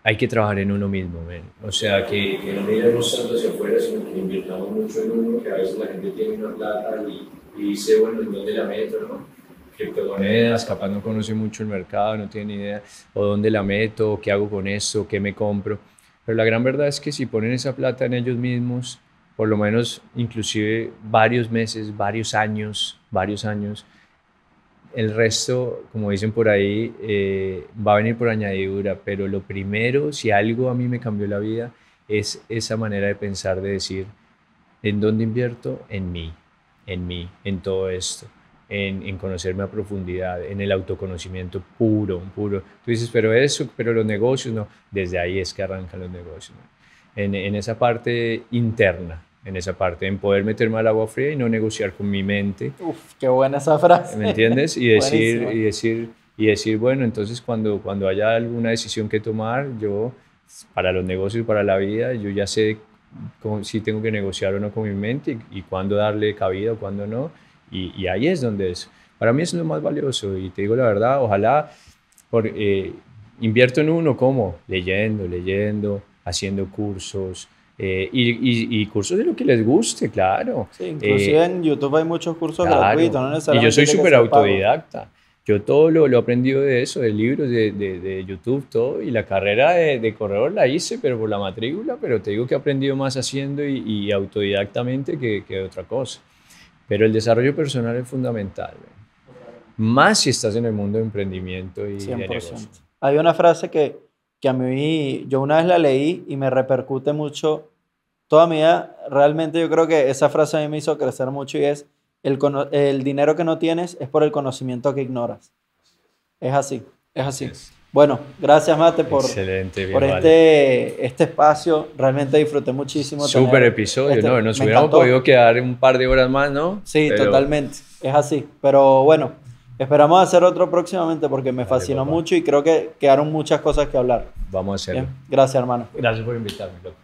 hay que trabajar en uno mismo, man. O sea, que no miremos tanto hacia afuera, sino que invirtamos mucho en uno, que a veces la gente tiene una plata y dice, bueno, ¿en dónde la meto, no? Criptomonedas, capaz no conoce mucho el mercado, no tiene ni idea, o dónde la meto, qué hago con esto, qué me compro. Pero la gran verdad es que si ponen esa plata en ellos mismos, por lo menos inclusive varios meses, varios años, el resto, como dicen por ahí, va a venir por añadidura, pero lo primero, si algo a mí me cambió la vida, es esa manera de pensar, de decir, ¿en dónde invierto? En mí, en todo esto, en conocerme a profundidad, en el autoconocimiento puro. Tú dices, pero los negocios, no, desde ahí es que arrancan los negocios, ¿no? En esa parte interna, en poder meterme al agua fría y no negociar con mi mente. Uf, qué buena esa frase. ¿Me entiendes? Y decir, bueno, entonces cuando haya alguna decisión que tomar, yo, para los negocios, para la vida, yo ya sé si tengo que negociar o no con mi mente y cuándo darle cabida o cuándo no. Y ahí es donde para mí es lo más valioso. Y te digo la verdad, ojalá invierto en uno, ¿cómo? Leyendo, haciendo cursos. Y cursos de lo que les guste, claro. Sí, inclusive en YouTube hay muchos cursos gratuitos, no necesariamente. Y yo soy súper autodidacta. Yo todo lo he aprendido de eso, de libros, de YouTube, todo. Y la carrera de corredor la hice, pero por la matrícula. Pero te digo que he aprendido más haciendo y autodidactamente que otra cosa. Pero el desarrollo personal es fundamental, más si estás en el mundo de emprendimiento y 100%. De negocio. Hay una frase que a mí, yo una vez la leí y me repercute mucho toda mi vida. Realmente yo creo que esa frase a mí me hizo crecer mucho y es, el dinero que no tienes es por el conocimiento que ignoras. Es así. Bueno, gracias Mate por este espacio. Realmente disfruté muchísimo. Súper episodio, ¿no? Nos hubiéramos podido quedar un par de horas más, ¿no? Sí, totalmente. Es así. Pero bueno, esperamos hacer otro próximamente porque me fascinó mucho y creo que quedaron muchas cosas que hablar. Vamos a hacerlo. Bien. Gracias, hermano. Gracias por invitarme, loco.